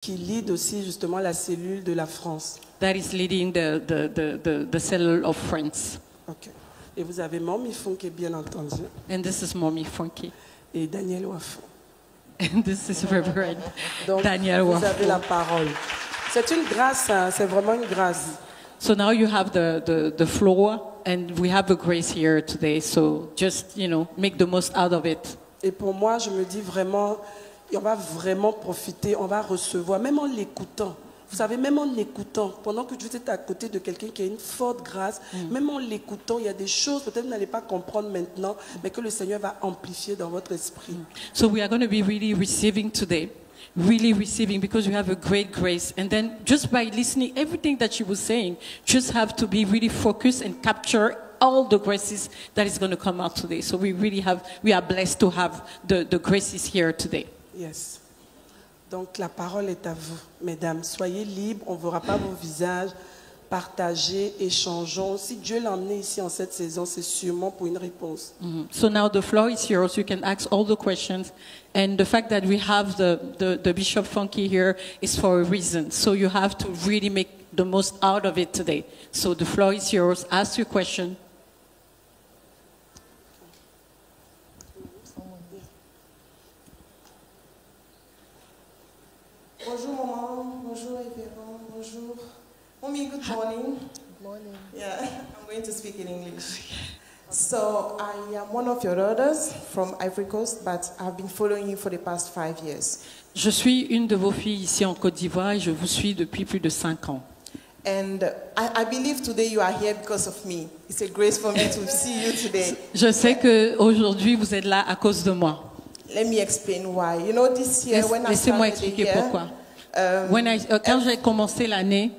qui lead aussi justement la cellule de la France. that is leading the cell of France. Ok. Et vous avez Mommy Funky, bien entendu, And this is Mommy Funky. et Daniel Wafo. And this is Reverend Donc, Daniel vous avez la Wafo. parole. C'est une grâce, hein, c'est vraiment une grâce. So now you have the floor, and we have a grace here today. So just, make the most out of it. Et pour moi, je me dis vraiment, on va vraiment profiter, on va recevoir, même en l'écoutant. Vous savez, même en l'écoutant, pendant que vous êtes à côté de quelqu'un qui a une forte grâce, même en l'écoutant, il y a des choses, peut-être vous n'allez pas comprendre maintenant, mais que le Seigneur va amplifier dans votre esprit. So we are going to be really receiving today. Really receiving, because you have a great grace. And then just by listening, everything that she was saying, just have to be really focused and capture all the graces that is going to come out today. So we are blessed to have the graces here today. Yes. Donc la parole est à vous, mesdames. Soyez libres, on ne verra pas vos visages. Partagez, échangeons. Si Dieu l'a emmené ici en cette saison, c'est sûrement pour une réponse. So now the floor is yours. You can ask all the questions. And the fact that we have the Bishop Funky here is for a reason. So you have to really make the most out of it today. So the floor is yours. Ask your question. Bonjour maman, bonjour révérend, bonjour. Mommy, good morning. Good morning. Yeah, I'm going to speak in English. So I am one of your daughters from Ivory Coast, but I've been following you for the past 5 years. Je suis une de vos filles ici en Côte d'Ivoire et je vous suis depuis plus de 5 ans. And I believe today you are here because of me. It's a grace for me to see you today. Je sais qu'aujourd'hui vous êtes là à cause de moi. Let me explain why. You know, this year when I Laissez-moi started the expliquer year, pourquoi. Quand j'ai commencé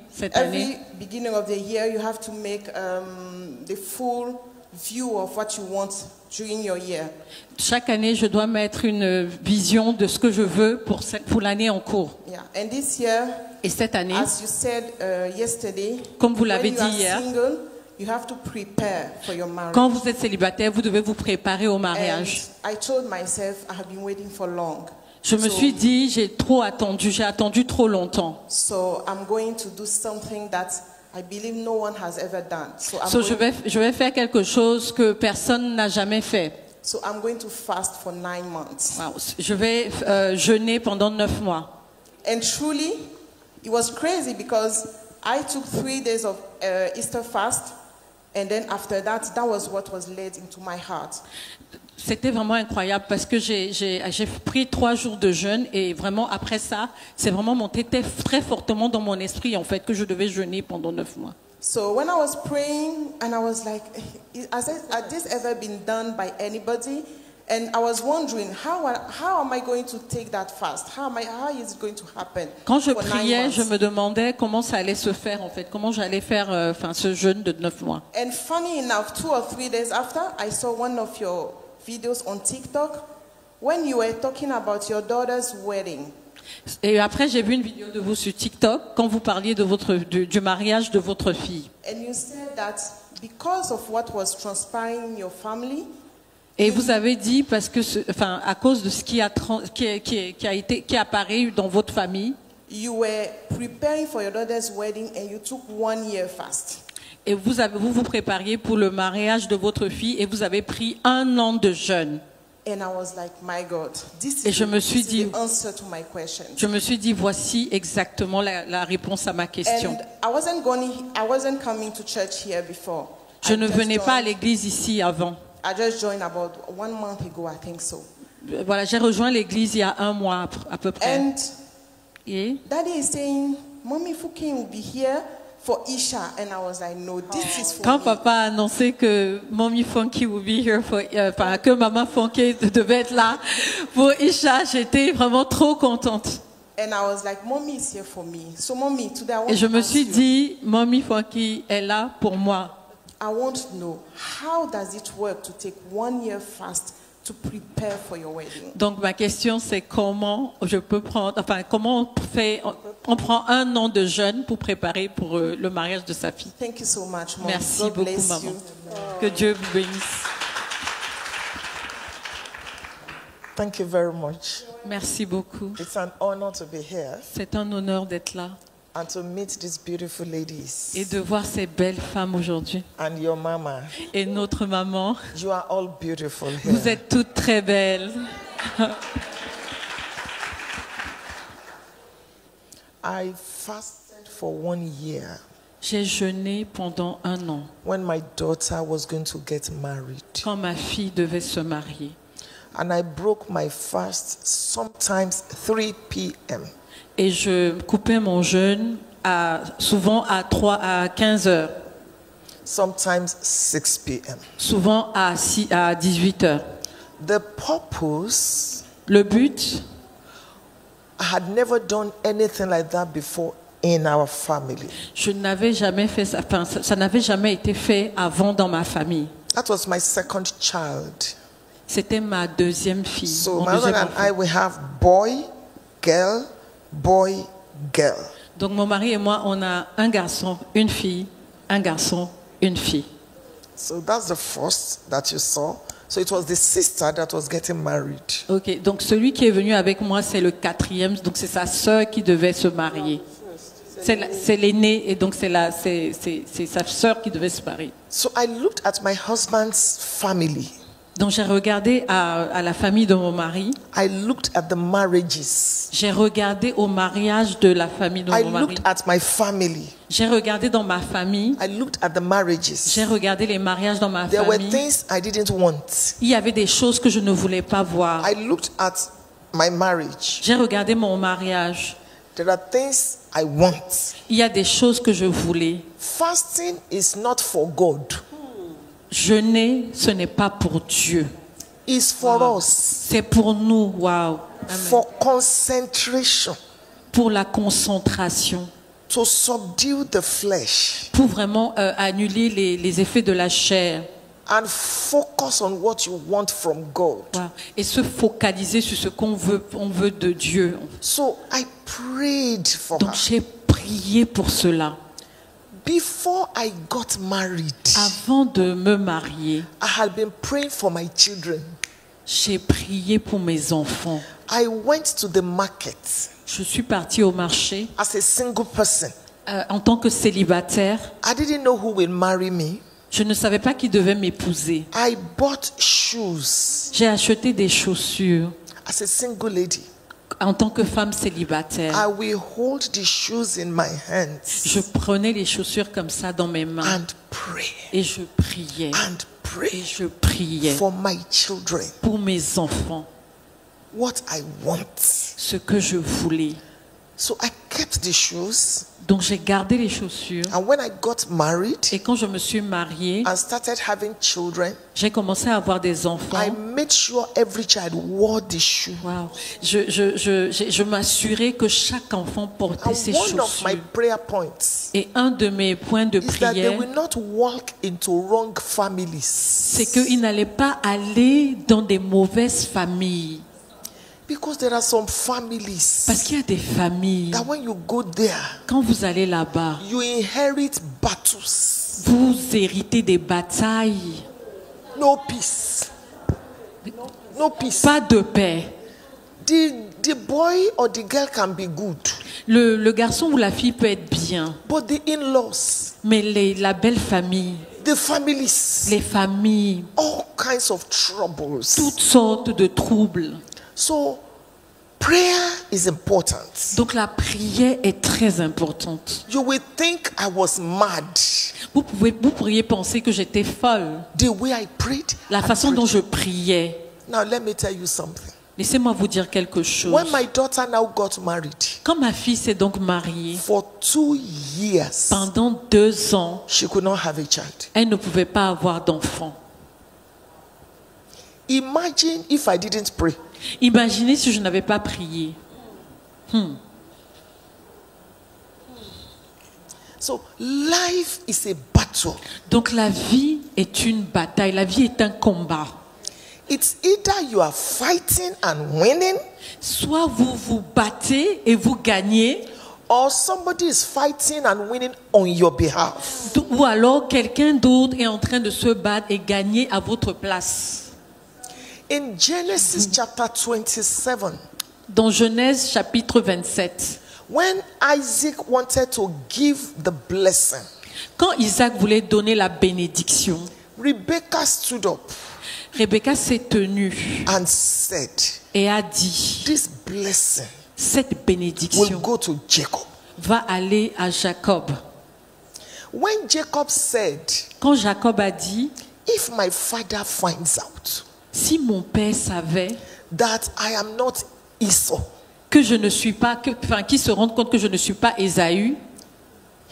cette année, every beginning of the year, you have to make the full view of what you want during your year. chaque année, je dois mettre une vision de ce que je veux pour l'année en cours. Yeah. And this year, Et cette année, as you said yesterday, comme vous when l'avez you dit are hier, single, you have to prepare for your marriage. quand vous êtes célibataire, vous devez vous préparer au And mariage. I told myself I have been waiting for long. Je me So- suis dit, j'ai attendu trop longtemps. So I'm going to do something that I believe no one has ever done. So, je vais faire quelque chose que personne n'a jamais fait. So I'm going to fast for 9 months. Wow. Je vais jeûner pendant 9 mois. And truly, it was crazy because I took 3 days of Easter fast, and then after that, that was what was led into my heart. C'était vraiment incroyable parce que j'ai pris 3 jours de jeûne et vraiment après ça, c'est vraiment monté très fortement dans mon esprit en fait que je devais jeûner pendant 9 mois. So when I was praying, and I was like, has this ever been done by anybody? And I was wondering, how am I going to take that fast? How is it going to happen? Quand je for 9 priais, months? je me demandais comment ça allait se faire en fait, comment j'allais faire ce jeûne de 9 mois. And funny enough, 2 or 3 days after, I saw one of your videos on TikTok when you were talking about your daughter's wedding. Et après, j'ai vu une vidéo de vous sur TikTok quand vous parliez du mariage de votre fille. And you said that because of what was transpiring in your family, Et vous avez dit parce que, à cause de ce qui est apparu dans votre famille, you were preparing for your daughter's wedding and you took 1 year fast. et vous vous prépariez pour le mariage de votre fille et vous avez pris 1 an de jeûne. And I was like, my God, this Et is je me suis dit, the answer to my question. voici exactement la réponse à ma question. And I wasn't coming to church here before. Je ne venais pas à l'église ici avant. I just joined about 1 month ago, I think so. Voilà, j'ai rejoint l'église il y a 1 mois à peu près. And Et Daddy is saying, Mommy Fukin will be here for Isha. And I was like, no, this is for quand me. papa a annoncé que Mommy Funky would be here que Maman Funky devait être là pour Isha, j'étais vraiment trop contente. And I was like, Mommy is here for me. So Mommy, today I want Et je to me ask suis you, dit, Mommy Funky est là pour moi. I want to know, how does it work to take 1 year fast to prepare for your wedding? Donc ma question c'est comment on prend 1 an de jeûne pour préparer pour le mariage de sa fille. Thank you so much, Mom. Merci God beaucoup bless maman. you. Que Dieu vous bénisse. Thank you very much. Merci beaucoup. It's an honor to be here C'est un honneur d'être là and to meet these beautiful ladies et de voir ces belles femmes aujourd'hui. and your mama. Et notre maman, You are all beautiful vous here. êtes toutes très belles. I fasted for 1 year J'ai jeûné pendant 1 an when my daughter was going to get married. quand ma fille devait se marier. And I broke my fast sometimes 3 p.m. Et je coupais mon jeûne souvent à 15 heures, sometimes 6 p.m. souvent à 18 heures. The purpose, Le but, I had never done anything like that before in our family. je n'avais jamais fait ça, enfin, ça n'avait jamais été fait avant dans ma famille. That was my second child. C'était ma deuxième fille. So mon my husband deuxième and enfant. I, we have boy, girl, boy, girl. Donc mon mari et moi, on a un garçon, une fille, un garçon, une fille. So that's the first that you saw. So it was the sister that was getting married. Ok, donc celui qui est venu avec moi, c'est le 4e, donc c'est sa sœur qui devait se marier. C'est l'aîné et donc c'est sa sœur qui devait se marier. So I looked at my husband's family. Donc j'ai regardé à la famille de mon mari, I looked at the marriages. j'ai regardé au mariage de la famille de I mon mari, looked at my family. j'ai regardé dans ma famille, I looked at the marriages. j'ai regardé les mariages dans ma There were famille. things I didn't want. Il y avait des choses que je ne voulais pas voir. I looked at my marriage. J'ai regardé mon mariage. There are things I want. Il y a des choses que je voulais. Fasting is not for God. Jeûner, ce n'est pas pour Dieu. It's for us. C'est pour nous, waouh. Amen. For concentration. Pour la concentration. To subdue the flesh. Pour vraiment annuler les effets de la chair. And focus on what you want from God. Wow. Et se focaliser sur ce qu'on veut, on veut de Dieu. So I prayed for Donc her. j'ai prié pour cela. Before I got married, Avant de me marier, I had been praying for my children. j'ai prié pour mes enfants. I went to the market Je suis partie au marché as a single person. en tant que célibataire. I didn't know who will marry me. Je ne savais pas qui devait m'épouser. I bought shoes J'ai acheté des chaussures as a single lady. en tant que femme célibataire. I will hold the shoes in my hands Je prenais les chaussures comme ça dans mes mains and pray et je priais. and Et pray je priais for my children. pour mes enfants, What I want. ce que je voulais. So I kept the shoes. Donc j'ai gardé les chaussures. And when I got married Et quand je me suis mariée, and started having children, j'ai commencé à avoir des enfants. I made sure every child wore the shoe. Wow. Je m'assurais que chaque enfant portait And ses one of my chaussures. prayer points Et un de mes points de is that they prière, will not walk into wrong families. c'est qu'ils n'allaient pas aller dans des mauvaises familles. Because there are some families Parce qu'il y a des familles, that when you go there, quand vous allez là-bas, you inherit battles. vous héritez des batailles, No peace. No peace. pas de paix. The boy or the girl can be good, Le garçon ou la fille peut être bien, but the in-laws, mais la belle famille, the families, les familles, all kinds of troubles. toutes sortes de troubles. So prayer is important. Donc la prière est très importante. You will think I was mad. Vous pourriez penser que j'étais folle. The way I prayed. La I façon prayed. dont je priais. Now let me tell you something. Laissez-moi vous dire quelque chose. When my daughter now got married, Quand ma fille s'est donc mariée, for 2 years, pendant 2 ans, she could not have a child. elle ne pouvait pas avoir d'enfant. Imagine if I didn't pray. Imaginez si je n'avais pas prié. So life is a battle. Donc la vie est une bataille, la vie est un combat. It's either you are fighting and winning, Soit vous vous battez et vous gagnez, or somebody is fighting and winning on your behalf. ou alors quelqu'un d'autre est en train de se battre et gagner à votre place. In Genesis chapter 27, Dans Genèse chapitre 27, when Isaac wanted to give the blessing, quand Isaac voulait donner la bénédiction, Rebekah stood up Rebecca s'est tenue and said, et a dit, this blessing cette will bénédiction go to Jacob. va aller à Jacob. When Jacob said, Quand Jacob a dit, if my father finds out si mon père savait that I am not Esau, que je ne suis pas, qu'il se rende compte que je ne suis pas Ésaü,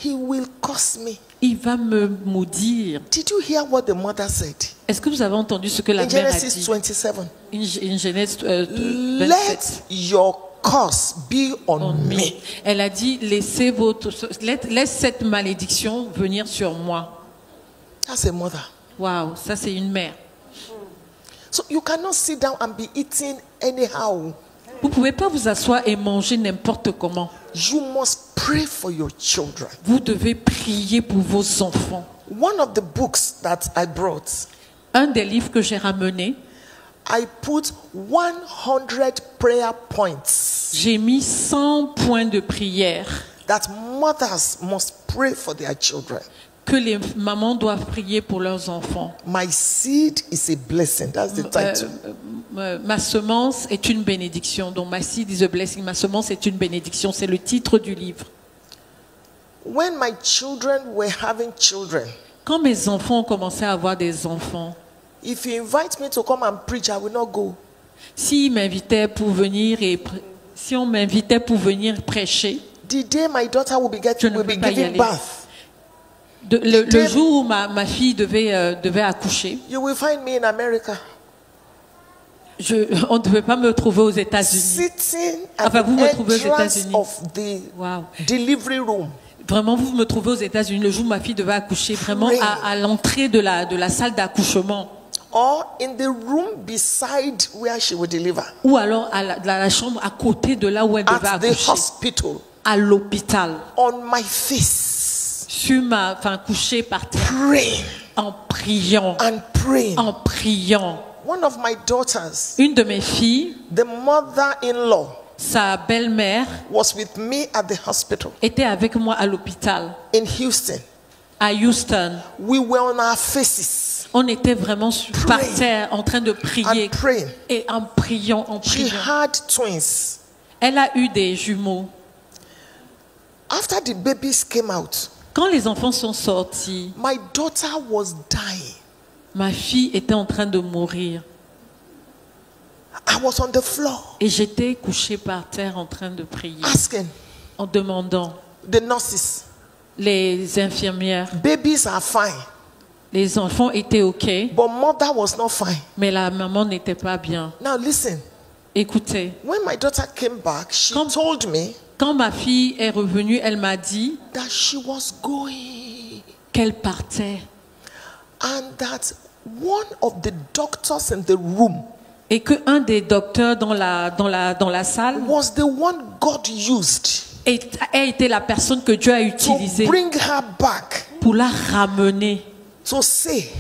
he will curse me. il va me maudire. Did you hear what the mother said? Est-ce que vous avez entendu ce que la In mère a Genesis dit 27. in Genèse 27? Let your curse be on me. Elle a dit, laisse cette malédiction venir sur moi. That's a mother. Waouh, ça c'est une mère. So you cannot sit down and be eating anyhow. Vous ne pouvez pas vous asseoir et manger n'importe comment. You must pray for your children. Vous devez prier pour vos enfants. One of the books that I brought, Un des livres que j'ai ramené, I put 100 prayer points j'ai mis 100 points de prière that mothers must pray for their children. que les mamans doivent prier pour leurs enfants. My seed is a blessing. That's the title. Ma semence est une bénédiction. Donc, my seed is a blessing. Ma semence est une bénédiction. C'est le titre du livre. When my children were having children, Quand mes enfants ont commencé à avoir des enfants, if you invite me to come and preach, I will not go. si on m'invitait pour venir prêcher, The day my daughter will be Je ne will be peux pas y giving aller. birth, le jour où ma fille devait accoucher, you will find me in America, on ne devait pas me trouver aux États-Unis. sitting at Enfin, vous the me trouvez aux entrance États-Unis. of the Wow. delivery room. Vraiment, vous me trouvez aux États-Unis le jour où ma fille devait accoucher, vraiment à l'entrée de la salle d'accouchement. Or in the room beside where she will deliver. Ou alors à la chambre à côté de là où elle devait At the accoucher. hospital. À l'hôpital. On my face. Couchée par terre. Praying En priant. and praying. En priant. One of my daughters, Une de mes filles, the mother-in-law, sa belle-mère, was with me at the hospital était avec moi à l'hôpital. in Houston. À Houston. We were on our faces On était vraiment par Praying. terre en train de prier. and praying. Et en priant, She had twins. Elle a eu des jumeaux. After the babies came out, Quand les enfants sont sortis, my daughter was dying. ma fille était en train de mourir. I was on the floor Et j'étais couchée par terre en train de prier. asking En demandant, the nurses, les infirmières, babies are fine, les enfants étaient OK, but mother was not fine. mais la maman n'était pas bien. Now listen, Écoutez, when my daughter came back, she Come. told me quand ma fille est revenue, elle m'a dit that she was going qu'elle partait and that one of the doctors in the room et qu'un des docteurs dans la salle was the one God used a été la personne que Dieu a to utilisée bring her back pour la ramener to say,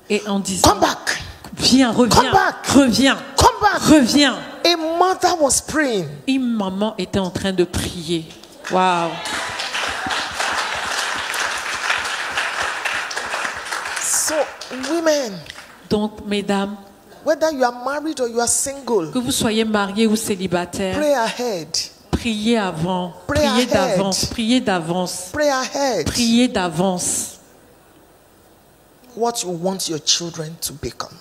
et en disant come back, viens, Come reviens, back. reviens, come back. reviens. A mother was praying. Et maman était en train de prier. Waouh. So women, Donc, mesdames, whether you are married or you are single, que vous soyez mariés ou célibataires, pray ahead. priez avant, Pray priez ahead. d'avance, priez d'avance, Pray ahead. priez d'avance. What you want your children to become.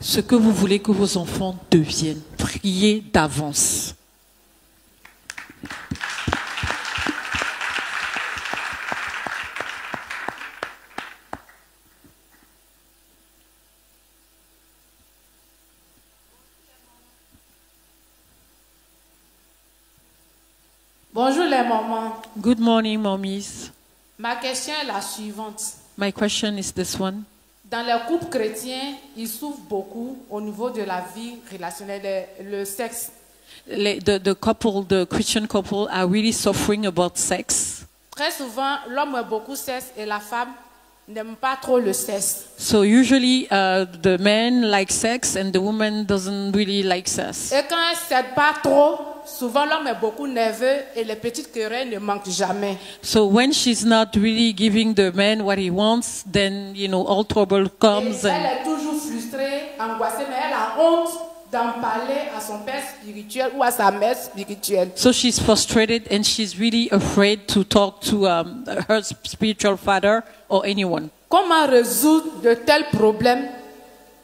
Ce que vous voulez que vos enfants deviennent, priez d'avance. Bonjour les mamans. Good morning, mommies. Ma question est la suivante. My question is this one. Dans les couples chrétiens, ils souffrent beaucoup au niveau de la vie relationnelle, le sexe. The Christian couple are really suffering about sex. Très souvent, l'homme a beaucoup de sexe et la femme n'aiment pas trop le sexe. So usually the men like sex and the woman doesn't really like sex. Et quand elle ne cède pas trop, souvent l'homme est beaucoup nerveux et les petites querelles ne manquent jamais. So when she's not really giving the man what he wants, then all trouble Et comes. elle And est toujours frustrée, angoissée, mais elle a honte d'en parler à son père spirituel ou à sa mère spirituelle. so she's frustrated and she's really afraid to talk to her spiritual father or anyone. Comment résoudre de tels problèmes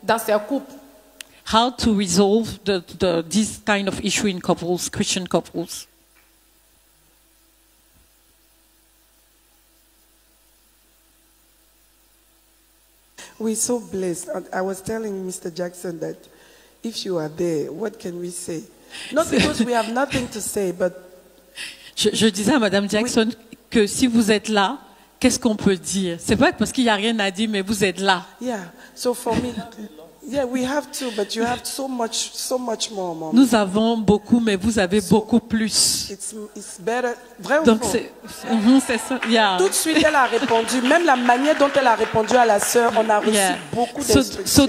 dans ces couples? How to resolve this kind of issue in couples, Christian couples? We're so blessed. And I was telling Mr. Jackson that if you are there, what can we say? Not because we have nothing to say, but Je disais à Madame Jackson que si vous êtes là, qu'est-ce qu'on peut dire? C'est pas parce qu'il n'y a rien à dire, mais vous êtes là. yeah. So for me, yeah, we have to, but you have so much more, Mom. Nous avons beaucoup, mais vous avez beaucoup plus. It's better. Vrai ou Donc faux? c'est ça. Yeah. Tout de suite, elle a répondu. Même la manière dont elle a répondu à la sœur, on a reçu Yeah. beaucoup So d'instructions.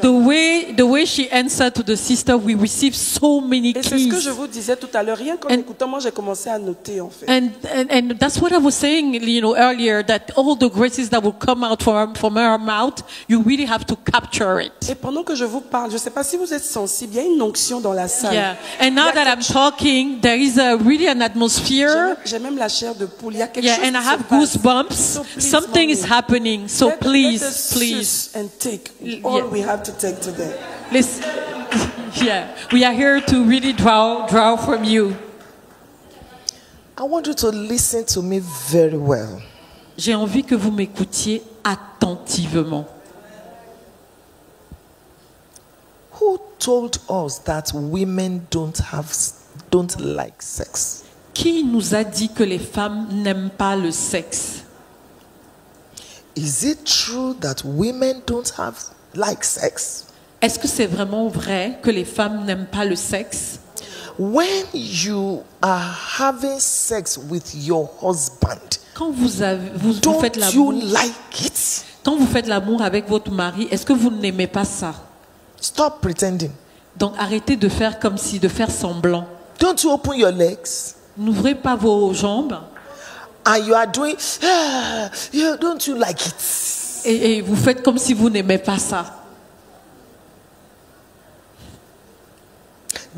the way she answered to the sister, we received so many Et c'est ce que keys. je vous disais tout à l'heure. Rien qu'en écoutant, moi, j'ai commencé à noter, en fait. And that's what I was saying, earlier, that all the graces that will come out from her mouth, you really have to capture it. Et pendant que je vous parle, je ne sais pas si vous êtes sensible, il y a une onction dans la salle. Yeah. And now that I'm talking, there is really an atmosphere. J'ai même la chair de poule. Il y a quelque Yeah, chose and I qui se have passe. goosebumps. So please, Something is mommy, happening. So let us please. suss and take all Yeah. we have to take today. Let's, yeah, we are here to really draw from you. I want you to listen to me very well. J'ai envie que vous m'écoutiez attentivement. Who told us that women don't like sex? Qui nous a dit que les femmes n'aiment pas le sexe? Is it true that women don't like sex? Est-ce que c'est vraiment vrai que les femmes n'aiment pas le sexe? When you are having sex with your husband, Quand vous faites don't l'amour, you like it? quand vous faites l'amour avec votre mari, est-ce que vous n'aimez pas ça? Stop pretending. Donc arrêtez de faire comme si, de faire semblant. Don't you open your legs? N'ouvrez pas vos jambes And you are doing, don't you like it? et vous faites comme si vous n'aimez pas ça.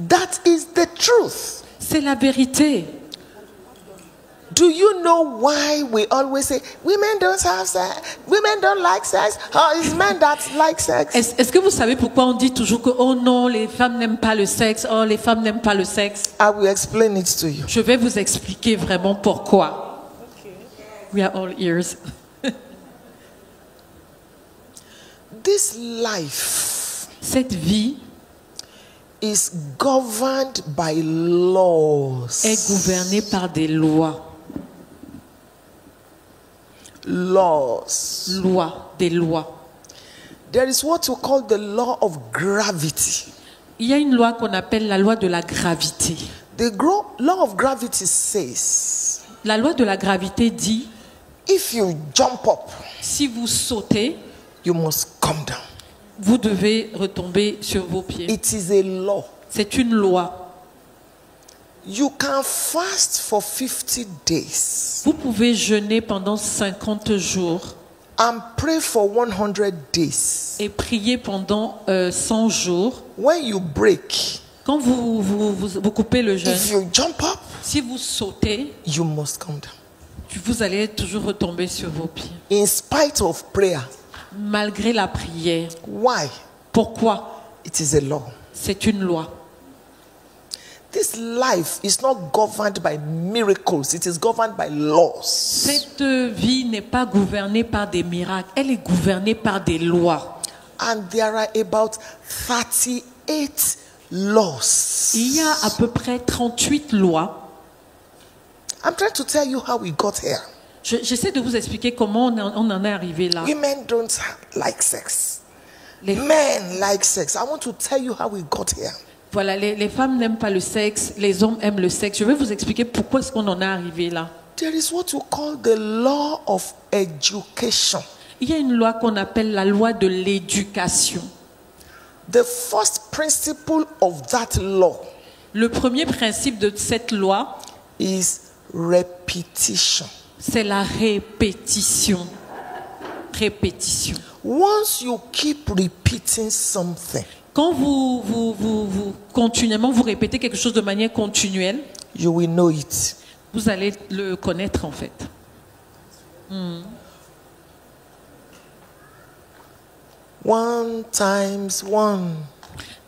That is the truth. C'est la vérité. Do you know why we always say women don't have sex, women don't like sex, or it's men that like sex? Est-ce que vous savez pourquoi on dit toujours que oh non, les femmes n'aiment pas le sexe, oh les femmes n'aiment pas le sexe? I will explain it to you. Je vais vous expliquer vraiment pourquoi. We are all ears. This life Cette vie is governed by laws. est gouvernée par des lois. Laws. Lois, des lois. There is what we call the law of gravity. Il y a une loi qu'on appelle la loi de la gravité. The law of gravity says La loi de la gravité dit, if you jump up, si vous sautez, you must come down. vous devez retomber sur vos pieds. It is a law. C'est une loi. You can fast for 50 days Vous pouvez jeûner pendant 50 jours and pray for 100 days. et prier pendant 100 jours. When you break, Quand vous coupez le jeûne, if you jump up, si vous sautez, you must come down. vous allez toujours retomber sur vos pieds. In spite of prayer. Malgré la prière. Why? Pourquoi? It is a law. C'est une loi. This life is not governed by miracles, it is governed by laws. Cette vie n'est pas gouvernée par des miracles, elle est gouvernée par des lois. And there are about 38 laws. Il y a à peu près 38 lois. I'm trying to tell you how we got here. J'essaie de vous expliquer comment on en est arrivé là. Women don't like sex. Les, Men like sex. I want to tell you how we got here. voilà, les femmes n'aiment pas le sexe, les hommes aiment le sexe. Je vais vous expliquer pourquoi est-ce qu'on en est arrivé là. There is what you call the law of education. Il y a une loi qu'on appelle la loi de l'éducation. The first principle of that law Le premier principe de cette loi, is repetition. c'est la répétition. Répétition. Once you keep repeating something, Quand vous continuellement vous répétez quelque chose de manière continuelle, you will know it. vous allez le connaître en fait. 1 times 1.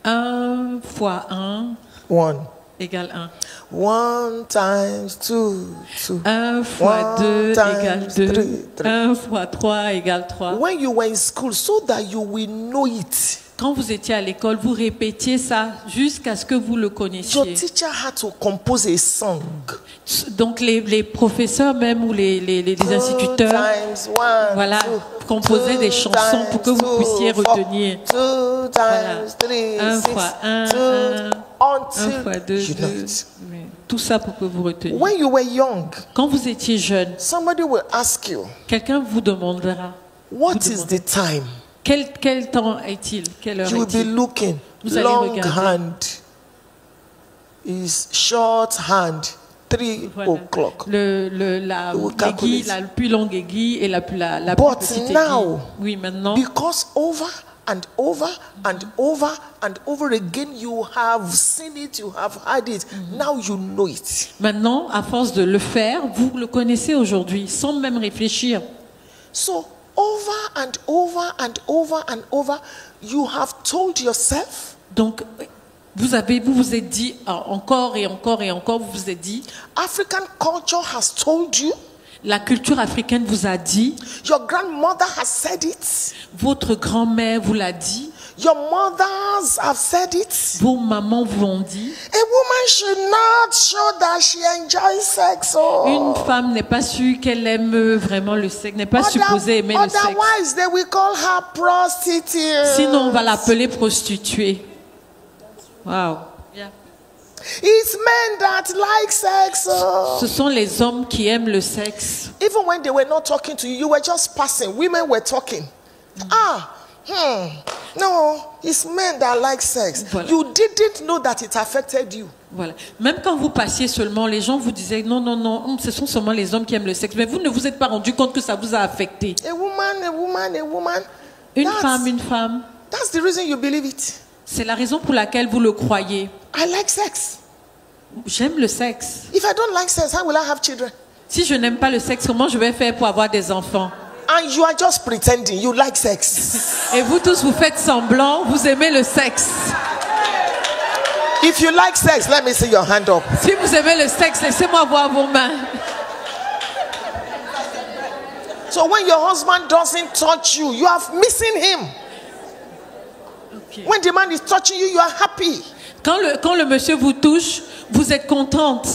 1 fois 1 1. égale 1. 1 times 2. 2. 1 fois 2 égale 2. 1 fois 3 égale 3. When you were in school, so that you will know it. Quand vous étiez à l'école, vous répétiez ça jusqu'à ce que vous le Your connaissiez. teacher had to compose a song. Donc les professeurs même ou les instituteurs, 2 times 1. voilà, composaient des chansons pour que vous puissiez retenir. 2 times 3. 1 fois 1, 1 Until fois 2, you know 2. it. Tout ça pour que vous reteniez. When you were young, Quand vous étiez jeune, somebody will ask you, quelqu'un vous demandera what is the time? quel temps est-il? Quelle heure You will be est-il? looking. Vous allez Long regarder. hand is short hand. 3 Voilà. o'clock. La will aiguille, calculate. la plus longue aiguille et la plus But petite now, aiguille. Oui, maintenant, because over and over and over and over again, you have seen it, you have heard it. Now you know it. maintenant, à force de le faire, vous le connaissez aujourd'hui, sans même réfléchir. So over and over and over and over, you have told yourself, Donc, vous vous êtes dit encore et encore et encore, vous vous êtes dit, African culture has told you, la culture africaine vous a dit, your grandmother has said it, votre grand-mère vous l'a dit, your mothers have said it. vos mamans vous l'ont dit. A woman should not show that she enjoys sex. Une femme n'est pas sûre qu'elle aime vraiment le sexe, n'est pas supposée aimer le sexe. Otherwise, they will call her prostitute. Sinon, on va l'appeler prostituée. Wow. It's men that like sex. Ce sont les hommes qui aiment le sexe. Even when they were not talking to you, you were just passing. Women were talking. No, it's men that like sex. Voilà. You didn't know that it affected you. Voilà. Même quand vous passiez seulement, les gens vous disaient non, non, non, ce sont seulement les hommes qui aiment le sexe. Mais vous ne vous êtes pas rendu compte que ça vous a affecté. A woman. Une femme. That's the reason you believe it. C'est la raison pour laquelle vous le croyez. I like sex. J'aime le sexe. If I don't like sex, how will I have children? Si je n'aime pas le sexe, comment je vais faire pour avoir des enfants? And you are just pretending you like sex. Et vous tous, vous faites semblant, vous aimez le sexe. If you like sex, let me see your hand up. Si vous aimez le sexe, laissez-moi voir vos mains. So when your husband doesn't touch you, you are missing him. Okay. When the man is touching you, you are happy. Quand le monsieur vous touche, vous êtes contente.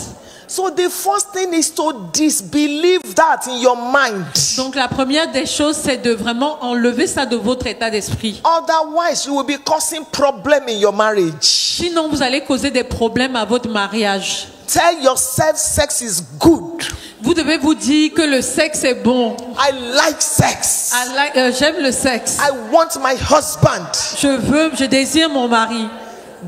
So the first thing is to disbelieve that in your mind. Donc la première des choses, c'est de vraiment enlever ça de votre état d'esprit. Otherwise, you will be causing problem in your marriage. Sinon, vous allez causer des problèmes à votre mariage. Tell yourself sex is good. Vous devez vous dire que le sexe est bon. I like sex. J'aime le sexe. I want my husband. Je désire mon mari.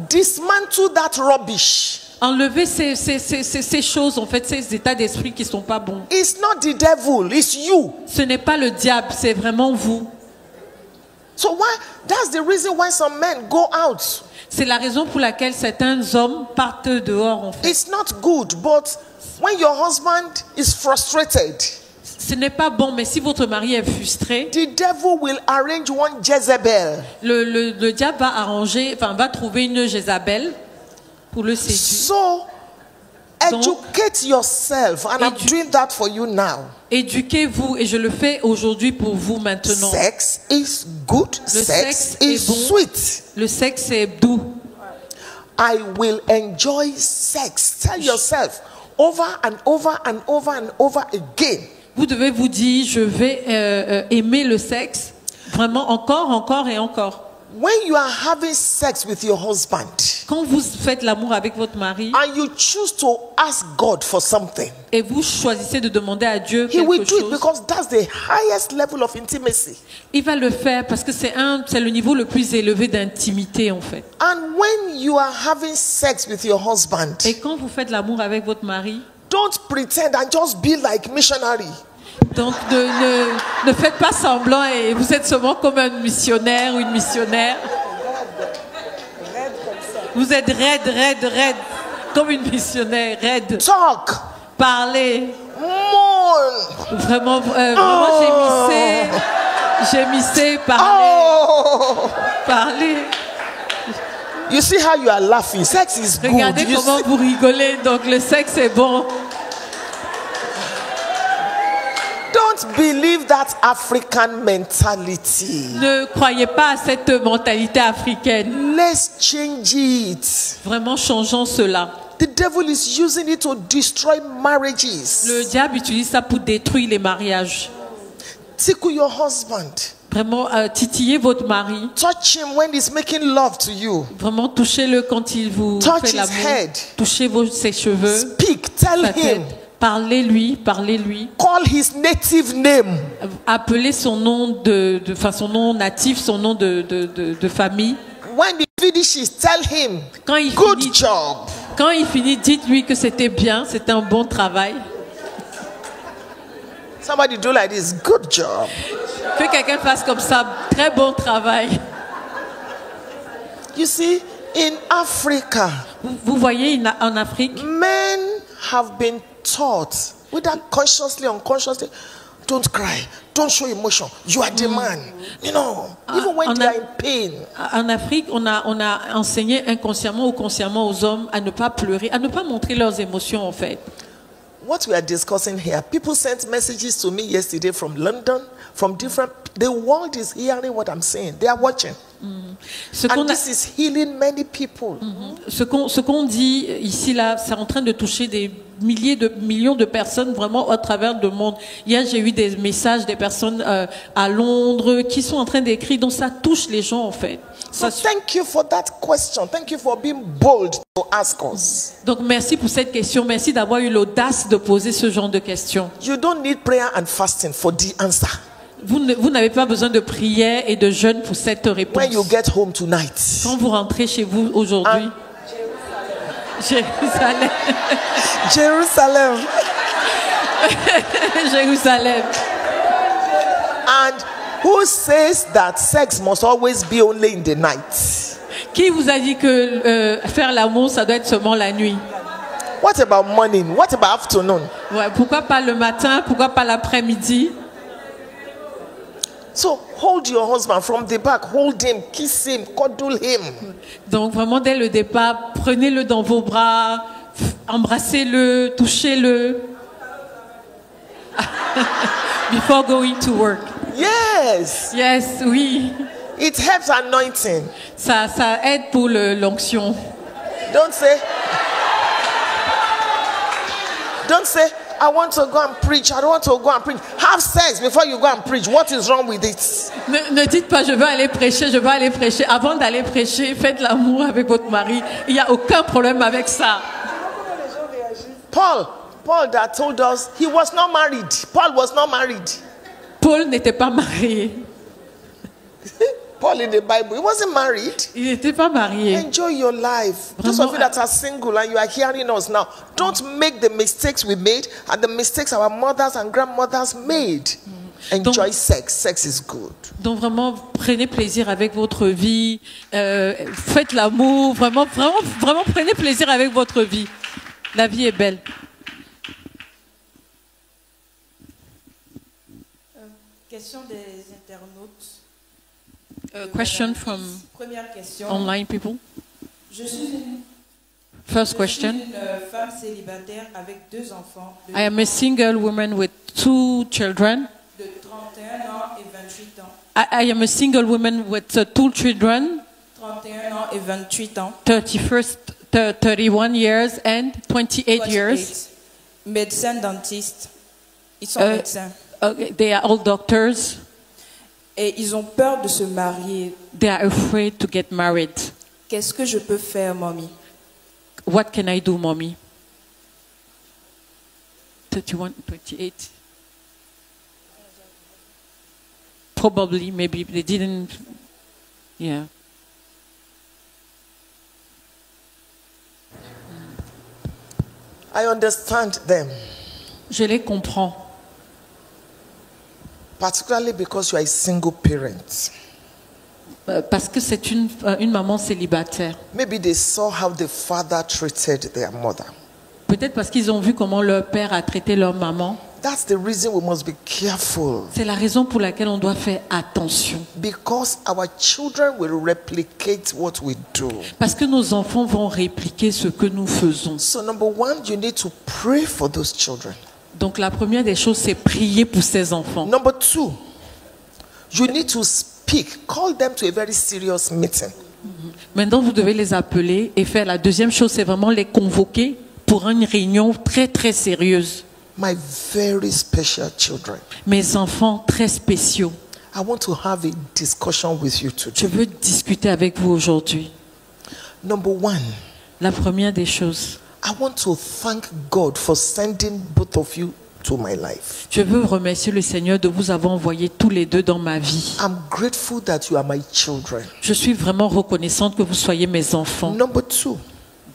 Dismantle that rubbish. Enlever ces choses, en fait, ces états d'esprit qui sont pas bons. It's not the devil, it's you. Ce n'est pas le diable, c'est vraiment vous. So that's the reason why some men go out. C'est la raison pour laquelle certains hommes partent dehors, en fait. It's not good, but when your husband is frustrated, ce n'est pas bon, mais si votre mari est frustré, the devil will arrange one Jezebel. Le diable va trouver une Jézabel pour le séduire. So, educate yourself, and I'm doing that for you now. Éduquez-vous, et je le fais aujourd'hui pour vous maintenant. Sex is good. Le Sex est is bon. sweet. Le sexe est doux. I will enjoy sex. Tell yourself over and over and over and over again. Vous devez vous dire, je vais aimer le sexe vraiment encore et encore. When you are having sex with your husband, Quand vous faites l'amour avec votre mari and you choose to ask God for something, et vous choisissez de demander à Dieu He will quelque do it chose, because that's the highest level of intimacy. il va le faire parce que c'est le niveau le plus élevé d'intimité en fait. And when you are having sex with your husband, Et quand vous faites l'amour avec votre mari, don't pretend and just be like missionary. donc ne faites pas semblant et vous êtes seulement comme un missionnaire ou une missionnaire. Vous êtes raide, comme une missionnaire, raide. Talk, Parlez. mourn. Vraiment, gémissez, parlez. Oh, Parlez. you see how you are laughing. Sex is good. Regardez You comment see- vous rigolez. Donc le sexe est bon. Don't believe that African mentality. Ne croyez pas à cette mentalité africaine. Let's change it. Vraiment, changeons cela. The devil is using it to destroy marriages. Le diable utilise ça pour détruire les mariages. Tickle your husband. Vraiment, titillez votre mari. Touch him when he's making love to you. Vraiment, touchez-le quand il vous Touch fait his l'amour. head. Touchez ses cheveux, Speak. Tell sa tête. him. Parlez-lui. Call his native name. Appelez son nom son nom natif, son nom de famille. When he finishes, tell him, Quand il good finit, job. quand il finit, dites-lui que c'était bien, c'était un bon travail. Somebody do like this. Good job. Que quelqu'un fasse comme ça, très bon travail. You see, in Africa, Vous voyez, en Afrique, men have been taught, whether consciously or unconsciously, don't cry, don't show emotion. You are the man. You know, even when they are in pain. En Afrique, on a enseigné inconsciemment ou consciemment aux hommes à ne pas pleurer, à ne pas montrer leurs émotions en fait. What we are discussing here, people sent messages to me yesterday from London, from different. The world is hearing what I'm saying. They are watching. Ce qu'on And a- this is healing many people. Ce qu'on dit ici, là, c'est en train de toucher des millions de personnes vraiment à travers le monde. Hier, j'ai eu des messages des personnes à Londres qui sont en train d'écrire, donc ça touche les gens en fait. So thank you for that question. Thank you for being bold to ask us. Donc merci pour cette question, merci d'avoir eu l'audace de poser ce genre de questions. You don't need prayer and fasting for the answer. Vous n'avez pas besoin de prière et de jeûne pour cette réponse. When you get home tonight, Quand vous rentrez chez vous aujourd'hui, Jérusalem, Jérusalem. Jérusalem. and who says that sex must always be only in the night? Qui vous a dit que faire l'amour, ça doit être seulement la nuit? What about morning? What about afternoon? Ouais, pourquoi pas le matin? Pourquoi pas l'après-midi? So hold your husband from the back, hold him, kiss him, cuddle him. Donc vraiment dès le départ, prenez-le dans vos bras, embrassez-le, touchez-le. Before going to work. Yes, Yes, oui. it helps anointing. Ça aide pour l'onction. Don't say, I want to go and preach. I don't want to go and preach. Have sex before you go and preach. What is wrong with it? Ne dites pas je veux aller prêcher, je veux aller prêcher. Avant d'aller prêcher, faites l'amour avec votre mari. Il n'y a aucun problème avec ça. Paul that told us he was not married. Paul was not married. Paul n'était pas marié. Paul in the Bible, he wasn't married. Il n'était pas marié. Enjoy your life. Those of you that are single and you are hearing us now, don't make the mistakes we made and the mistakes our mothers and grandmothers made. Enjoy sex. Sex is good. Donc vraiment, prenez plaisir avec votre vie. Faites l'amour. Vraiment prenez plaisir avec votre vie. La vie est belle. Question des internautes. Question from Première question. online people. Je suis une First question. femme célibataire avec 2 enfants I am a single woman with 2 children. de 31 ans et 28 ans. I am a single woman with 2 children, 31 ans et 28 ans. 31 years and 28 years. Médecin dentiste. Ils sont Euh, médecins. Okay, they are all doctors. Et ils ont peur de se marier. They are afraid to get married. Qu'est-ce que je peux faire, mommy? What can I do, mommy? 31, 28. Probably, maybe they didn't. Yeah. I understand them. Je les comprends. Particularly because you are a single parent. Parce que c'est une maman célibataire. Maybe they saw how the father treated their mother. Peut-être parce qu'ils ont vu comment leur père a traité leur maman. That's the reason we must be careful. C'est la raison pour laquelle on doit faire attention. Because our children will replicate what we do. Parce que nos enfants vont répliquer ce que nous faisons. So number one, you need to pray for those children. Donc la première des choses, c'est prier pour ces enfants. Number two, you need to speak. Call them to a very serious meeting. Maintenant, vous devez les appeler et faire. La deuxième chose, c'est vraiment les convoquer pour une réunion très très sérieuse. My very special children. Mes enfants très spéciaux. I want to have a discussion with you today. Je veux discuter avec vous aujourd'hui. Number one, La première des choses, I want to thank God for sending both of you to my life. je veux remercier le Seigneur de vous avoir envoyés tous les deux dans ma vie. I'm grateful that you are my children. Je suis vraiment reconnaissante que vous soyez mes enfants. Number two,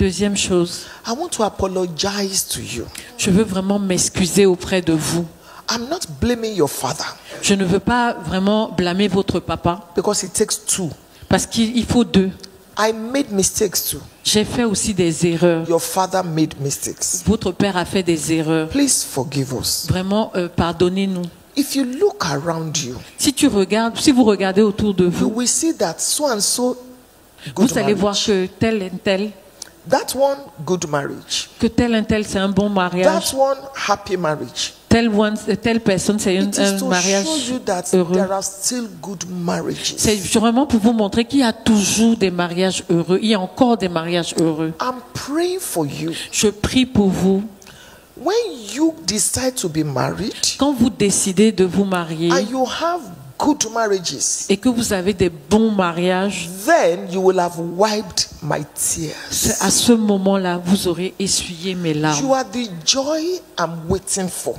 Deuxième chose, I want to apologize to you. je veux vraiment m'excuser auprès de vous. I'm not blaming your father Je ne veux pas vraiment blâmer votre papa because it takes two. parce qu'il faut deux. I made mistakes too. J'ai fait aussi des erreurs. Your father made mistakes. Votre père a fait des erreurs. Please forgive us. Vraiment, pardonnez-nous. If you look around you, Si vous regardez autour de you vous, will see that so and so good vous allez voir marriage. que tel et tel, That one good marriage. que tel et tel, c'est un bon mariage. That one happy marriage. Telle personne, c'est It is un to mariage show you that heureux. there are still good marriages. C'est vraiment pour vous montrer qu'il y a toujours des mariages heureux. Il y a encore des mariages heureux. I'm praying for you. Je prie pour vous. When you decide to be married Quand vous décidez de vous marier and you have good marriages, et que vous avez des bons mariages, then you will have wiped my tears. c'est à ce moment-là, vous aurez essuyé mes larmes. You are the joy I'm waiting for.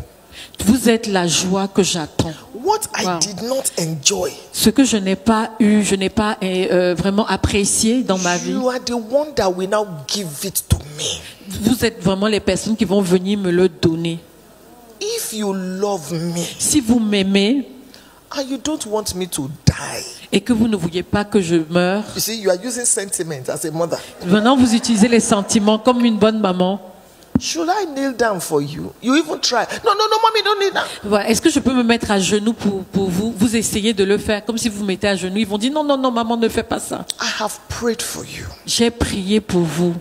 Vous êtes la joie que j'attends. What I Wow. did not enjoy, Ce que je n'ai pas eu, je n'ai pas vraiment apprécié dans ma vie. you are the one that will now give it to me. Vous êtes vraiment les personnes qui vont venir me le donner. If you love me Si vous m'aimez and you don't want me to die, et que vous ne vouliez pas que je meure, you see, you are using sentiment as a mother. maintenant vous utilisez les sentiments comme une bonne maman. Should I kneel down for you? You even try. No, mommy, don't kneel down. Voilà. Est-ce que je peux me mettre à genoux pour vous? Vous essayez de le faire comme si vous vous mettez à genoux. Ils vont dire non, maman, ne fais pas ça. I have prayed for you. J'ai prié pour vous.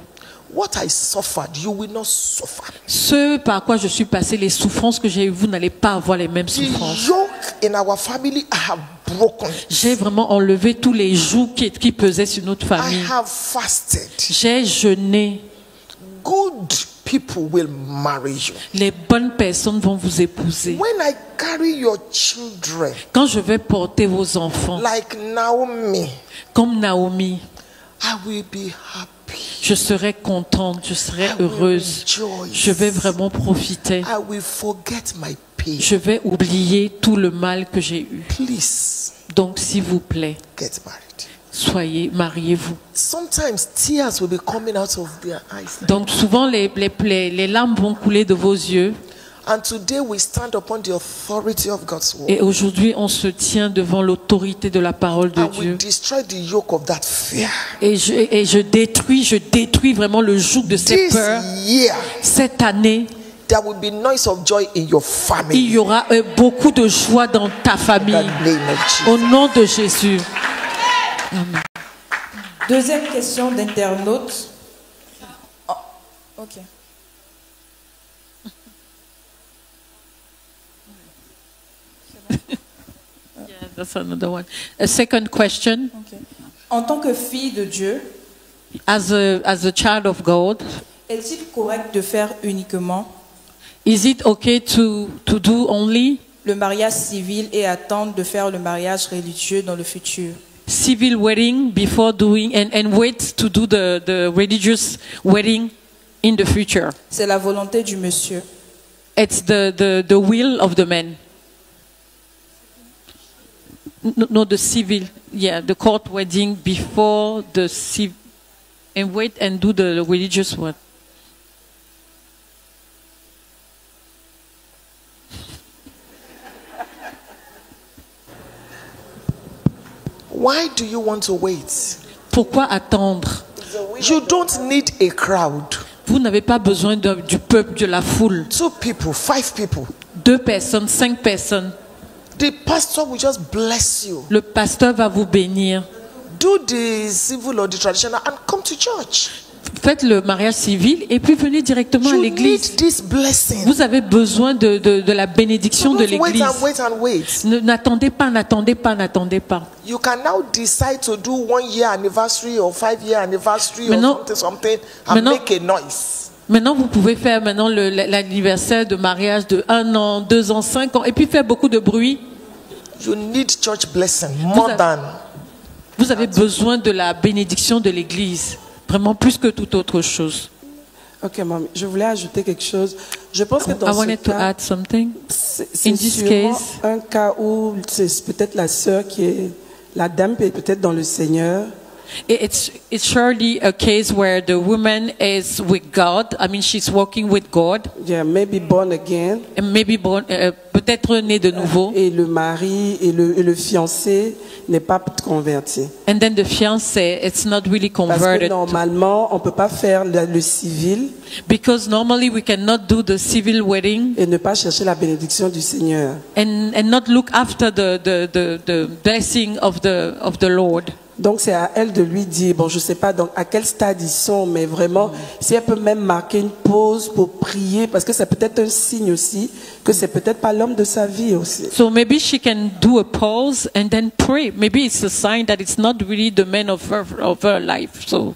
What I suffered, you will not suffer. Ce par quoi je suis passé, les souffrances que j'ai eues, vous n'allez pas avoir les mêmes The souffrances. yoke in our family, I have broken. J'ai vraiment enlevé tous les jougs qui pesaient sur notre I famille. have fasted. J'ai jeûné. Good people will marry you. Les bonnes personnes vont vous épouser. When I carry your children, Quand je vais porter vos enfants, like Naomi, comme Naomi, I will be happy. je serai contente, je serai heureuse. Je vais vraiment profiter. I will forget my pain. Je vais oublier tout le mal que j'ai eu. Please Donc, s'il vous plaît, get married. mariez-vous. Sometimes tears will be coming out of their eyes. Donc, souvent, les larmes vont couler de vos yeux. And today we stand upon the authority of God's word. Et aujourd'hui, on se tient devant l'autorité de la parole de And we Dieu. destroy the yoke of that fear. Et je détruis vraiment le joug de cette This peur. year, Cette année, there will be noise of joy in your il family. y aura beaucoup de joie dans ta In famille. the name of Jesus. Au nom de Jésus. Deuxième question d'internaute. Oh, ok. Yeah, that's another one. A second question. Ok. En tant que fille de Dieu, As a child of God, est-il correct de faire uniquement is it okay to do only le mariage civil et attendre de faire le mariage religieux dans le futur? civil wedding before doing and wait to do the religious wedding in the future. C'est la volonté du monsieur. It's the will of the man. No, the civil, the court wedding before the civil, and wait and do the religious one. Why do you want to wait? Pourquoi attendre? You don't need a crowd. Vous n'avez pas besoin du peuple, de la foule. 2 people, 5 people. 2 personnes, 5 personnes. The pastor will just bless you. Le pasteur va vous bénir. Do the civil or the traditional and come to church. Faites le mariage civil et puis venez directement à You l'église. need this blessing. Vous avez besoin de la bénédiction de Don't wait l'église. and wait and wait. N'attendez pas, n'attendez pas, n'attendez pas. You can now decide to do 1 year anniversary or 5 year anniversary Maintenant- or something and maintenant- make a noise. Maintenant, vous pouvez faire maintenant l'anniversaire de mariage de 1 an, 2 ans, 5 ans et puis faire beaucoup de bruit. You need church blessing more avez- than. Vous avez besoin de la bénédiction de l'église. Vraiment plus que toute autre chose. Ok, maman, je voulais ajouter quelque chose. Je pense que dans I ce wanted to cas, add something. c'est In this sûrement case- un cas où c'est peut-être la sœur qui est, la dame est peut-être dans le Seigneur. It's surely a case where the woman is with God. I mean, she's walking with God Yeah, maybe born again. and maybe born, peut-être née de nouveau. Et le mari et le fiancé n'est pas converti. And then the fiancé, it's not really Parce que converted. normalement, on peut pas faire le civil Because normally we cannot do the civil wedding et ne pas chercher la bénédiction du Seigneur. and not look after the blessing of the Lord. Donc c'est à elle de lui dire, bon je sais pas donc à quel stade ils sont, mais vraiment si elle peut même marquer une pause pour prier, parce que c'est peut-être un signe aussi que c'est peut-être pas l'homme de sa vie aussi. So maybe she can do a pause and then pray. Maybe it's a sign that it's not really the man of her life. So.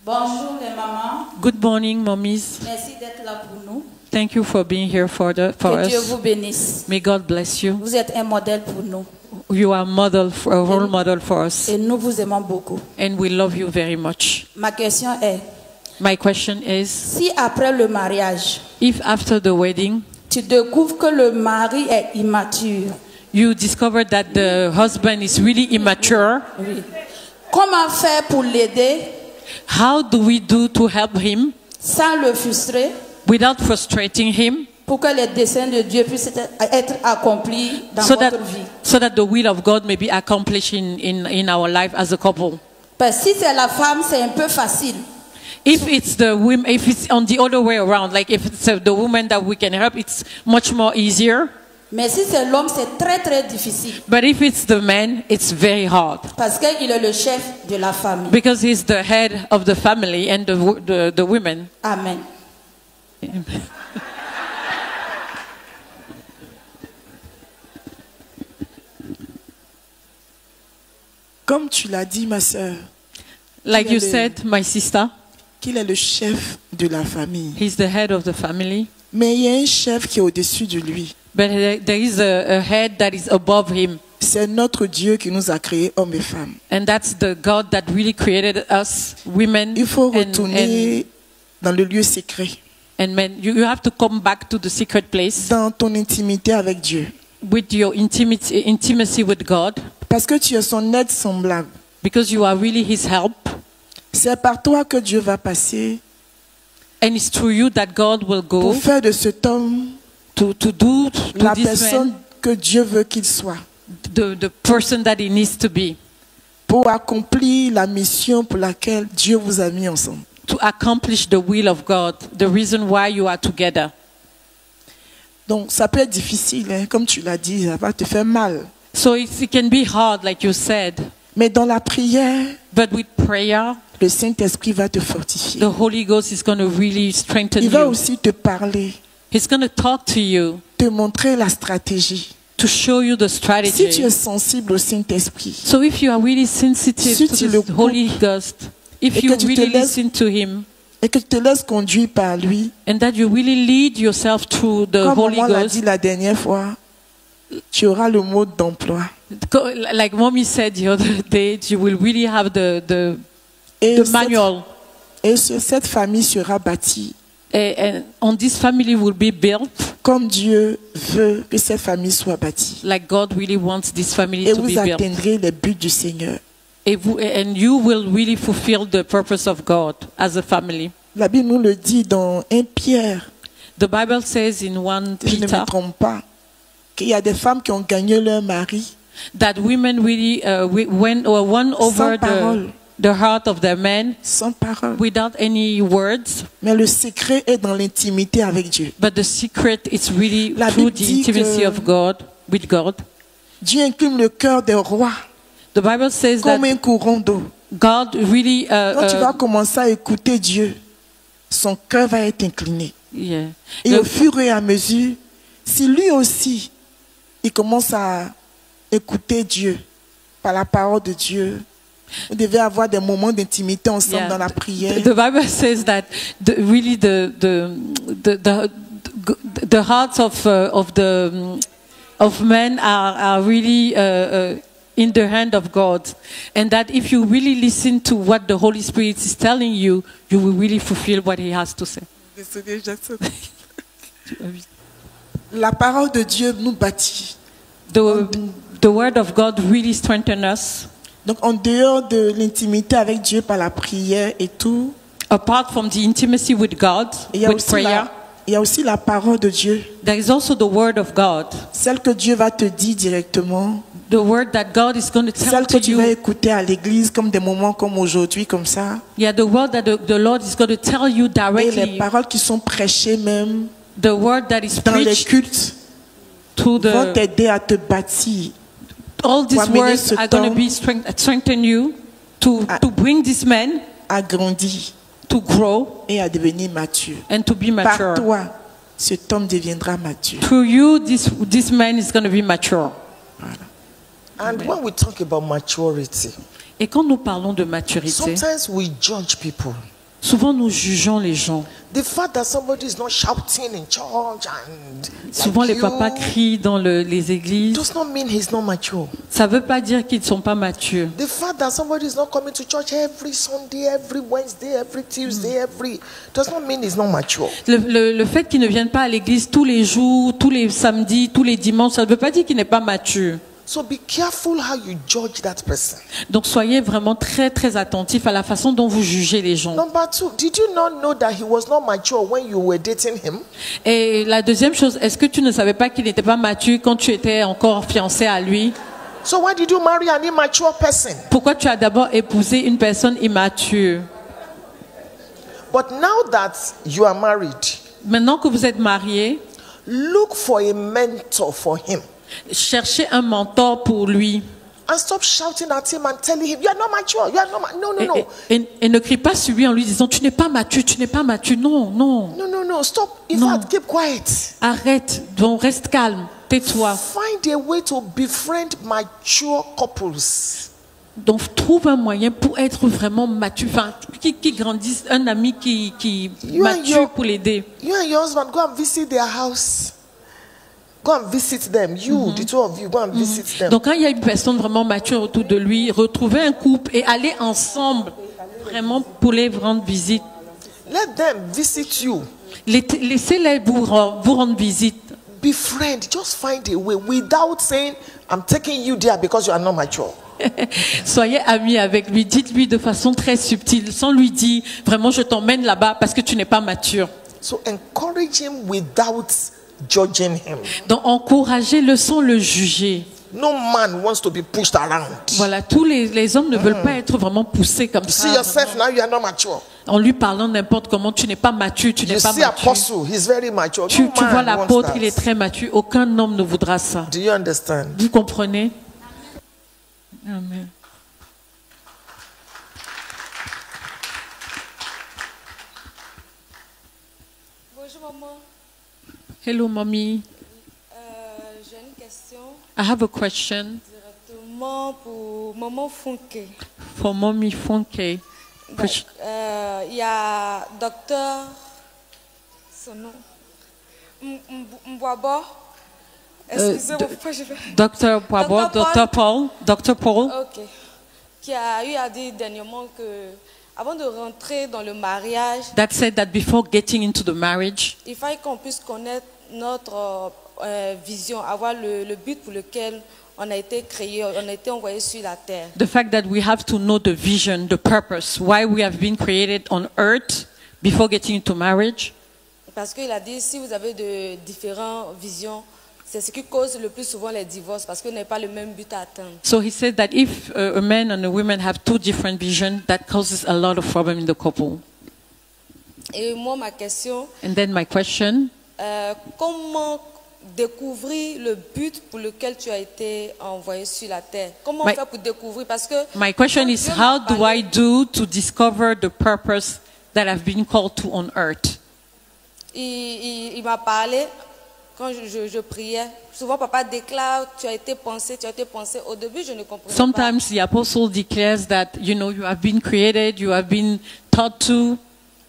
Bonjour les mamans, Good morning, mommies. merci d'être là pour nous. Thank you for being here for Que Dieu us. vous bénisse. May God bless you. Vous êtes un modèle pour nous You are a role model for us, et nous vous aimons beaucoup. and we love you very much. Ma question est, My question is, si après le mariage, if after the wedding tu découvres que le mari est immature, you discover that the husband is really immature, oui. Comment faire pour l'aider how do we do to help him sans le frustrer without frustrating him, pour que les desseins de Dieu puissent être accomplis dans so that votre vie? the will of God may be accomplished in our life as a couple? Parce que si c'est la femme, c'est un peu facile. If it's the women, if it's on the other way around, like if it's the woman that we can help, it's much more easier. Mais si c'est l'homme, c'est très très difficile. But if it's the man, it's very hard Parce qu'il est le chef de la famille. because he's the head of the family and the women. Amen. Comme tu l'as dit, ma sœur, Like you Really? said, my sister, qu'il est le chef de la famille. he's the head of the family. Mais il y a un chef qui est au-dessus de lui. But there is a head that is above him. C'est notre Dieu qui nous a créés hommes et femmes. And that's the God that really created us, women Il faut and retourner dans le lieu secret, men. You have to come back to the secret place dans ton intimité avec Dieu. with your intimacy with God, Parce que tu es son aide semblable. because you are really his help. C'est par toi que Dieu va passer And it's through you that God will go pour faire de cet homme to la this personne man que Dieu veut qu'il soit. the person that he needs to be, Pour accomplir la mission pour laquelle Dieu vous a mis ensemble. to accomplish the will of God, the reason why you are together. Donc ça peut être difficile, hein, comme tu l'as dit, ça va te faire mal. So it can be hard, like you said, Mais dans la prière, but with prayer, le Saint-Esprit va te fortifier. the Holy Ghost is going to really strengthen Il va you. aussi te parler, He's going to talk to you, te montrer la stratégie. to show you the Si strategy. tu es sensible au Saint-Esprit, So if you are really sensitive Si to tu the le Holy Ghost, if et you que tu te really laisses- listen to Him, et que tu te laisses conduire par lui, and that you really lead yourself through the comme Holy on l'a Ghost, dit la dernière fois, tu auras le mode d'emploi. like Mommy said the other day, you will really have the Et, manual. cette famille sera bâtie And on this family will be built comme Dieu veut que cette famille soit bâtie. like God really wants this family Et to be vous built. atteindrez les buts du Seigneur. And you will really fulfill the purpose of God as a family. La Bible nous le dit dans 1 Pierre, The Bible says in 1 je ne Peter me trompe pas, qu'il y a des femmes qui ont gagné leur mari that women really won over sans parole, the heart of their men sans parole. without any words. Mais le secret est dans l'intimité avec Dieu. But the secret is really La through Bible the dit intimacy que- of God, with God. Dieu incline le cœur des rois The Bible says that comme un courant d'eau. God really, Quand tu vas commencer à écouter Dieu, son cœur va être incliné. yeah. Et au fur et à mesure, si lui aussi, il commence à écouter Dieu par la parole de Dieu, vous devez avoir des moments d'intimité ensemble Yeah. dans la prière. The Bible says that really the hearts of men are really in the hand of God, and that if you really listen to what the Holy Spirit is telling you, you will really fulfill what He has to say. Désolée, Jackson. La parole de Dieu nous bâtit. The word of God really strengthens us. Donc en dehors de l'intimité avec Dieu par la prière et tout, Apart from the intimacy with God, il y a with aussi prayer, il y a aussi la parole de Dieu, there is also the word of God. celle que Dieu va te dire directement, The word that God is going to tell celle to que tu vas you. écouter à l'église comme des moments comme aujourd'hui, comme ça, Yeah, the word that the Lord is going to tell you et les directly. paroles qui sont prêchées même The word that is dans les preached cultes to vont the. t'aider à te bâtir. All these amener words ce are going to temps be strengthen you to bring these men à grandir to grow et à devenir mature. and to be Par mature. toi, cet homme deviendra mature. Through you, this man is going to be mature. And when we talk about maturity, Et quand nous parlons de maturité, sometimes we judge people. souvent nous jugeons les gens. The fact that somebody is not shouting in church and Souvent like les papas you crient dans les églises. does not mean he's not mature. Ça ne veut pas dire qu'ils ne sont pas matures. The fact that somebody is not coming to church every Sunday, every Wednesday, every Tuesday, every does not mean he's not mature. Le fait qu'ils ne viennent pas à l'église tous les jours, tous les samedis, tous les dimanches, ça ne veut pas dire qu'il n'est pas mature. So be careful how you judge that person. Donc soyez vraiment très très attentifs à la façon dont vous jugez les gens. Number two, did you not know that he was not mature when you were dating him? Et la deuxième chose, est-ce que tu ne savais pas qu'il n'était pas mature quand tu étais encore fiancé à lui? So why did you marry an immature person? Pourquoi tu as d'abord épousé une personne immature? But now that you are married, Maintenant que vous êtes mariés, look for a mentor for him. cherchez un mentor pour lui. And stop shouting at him and telling him, you are not mature, you are not no, no, no. Et ne crie pas sur lui en lui disant tu n'es pas mature, tu n'es pas mature. Non, non. No, no, no. Stop. In No. fact, keep quiet. Arrête, donc reste calme, tais-toi. Find a way to befriend mature couples. Donc trouve un moyen pour être vraiment mature, enfin qui grandisse, un ami qui You and mature your- pour l'aider. You and your husband go and visit their house. Go and visit them. You, the two of you, go and visit them. Donc quand il y a une personne vraiment mature autour de lui, retrouvez un couple et allez ensemble vraiment pour les rendre visite. Let them visit you. Laissez-les vous rendre visite. Befriend. Just find a way without saying, I'm taking you there because you are not mature. Soyez amis avec lui, dites-lui de façon très subtile, sans lui dire vraiment je t'emmène là-bas parce que tu n'es pas mature. So encourage him without judging him. Donc encouragez-le sans le juger. No man wants to be pushed around. Voilà, tous les hommes ne veulent pas être vraiment poussés comme You see ça. yourself now, you are not mature. En lui parlant n'importe comment, tu n'es pas mature, tu You n'es pas see mature. Apostle, he's very mature. Tu No vois man l'apôtre, wants il est that. très mature. Aucun homme ne voudra ça. Do you understand? Vous comprenez? Amen. Bonjour maman. Hello, mommy. J'ai une question I have a question directement pour Maman Funke. for Mommy Funke. Donc, il y a docteur, son nom, Mbwabo. Excusez-moi, pourquoi je vais... Dr. Boabo, Dr. Paul. Ok. Qui a eu à dire dernièrement que avant de rentrer dans le mariage, That said that before getting into the marriage, il fallait qu'on puisse connaître notre vision, avoir le but pour lequel on a été créé, on a été envoyé sur la terre. the fact that we have to know the vision, the purpose, why we have been created on earth before getting into marriage. Parce qu'il a dit, si vous avez de différentes visions, c'est ce qui cause le plus souvent les divorces, parce que vous n'avez pas le même but à atteindre. So he said that if a man and a woman have two different visions, that causes a lot of problem in the couple. Et moi, ma question, And then my question, comment découvrir le but pour lequel tu as été envoyé sur la terre? Comment My- on fait pour découvrir? Parce que my question quand is, Dieu m'a how do parlé, I do to discover the purpose that I've been called to on earth? il m'a parlé quand je priais. Souvent, papa déclare, tu as été pensé, tu as été pensé. Au début, je ne comprenais pas. Sometimes the apostle declares that, you know, you have been created, you have been taught to.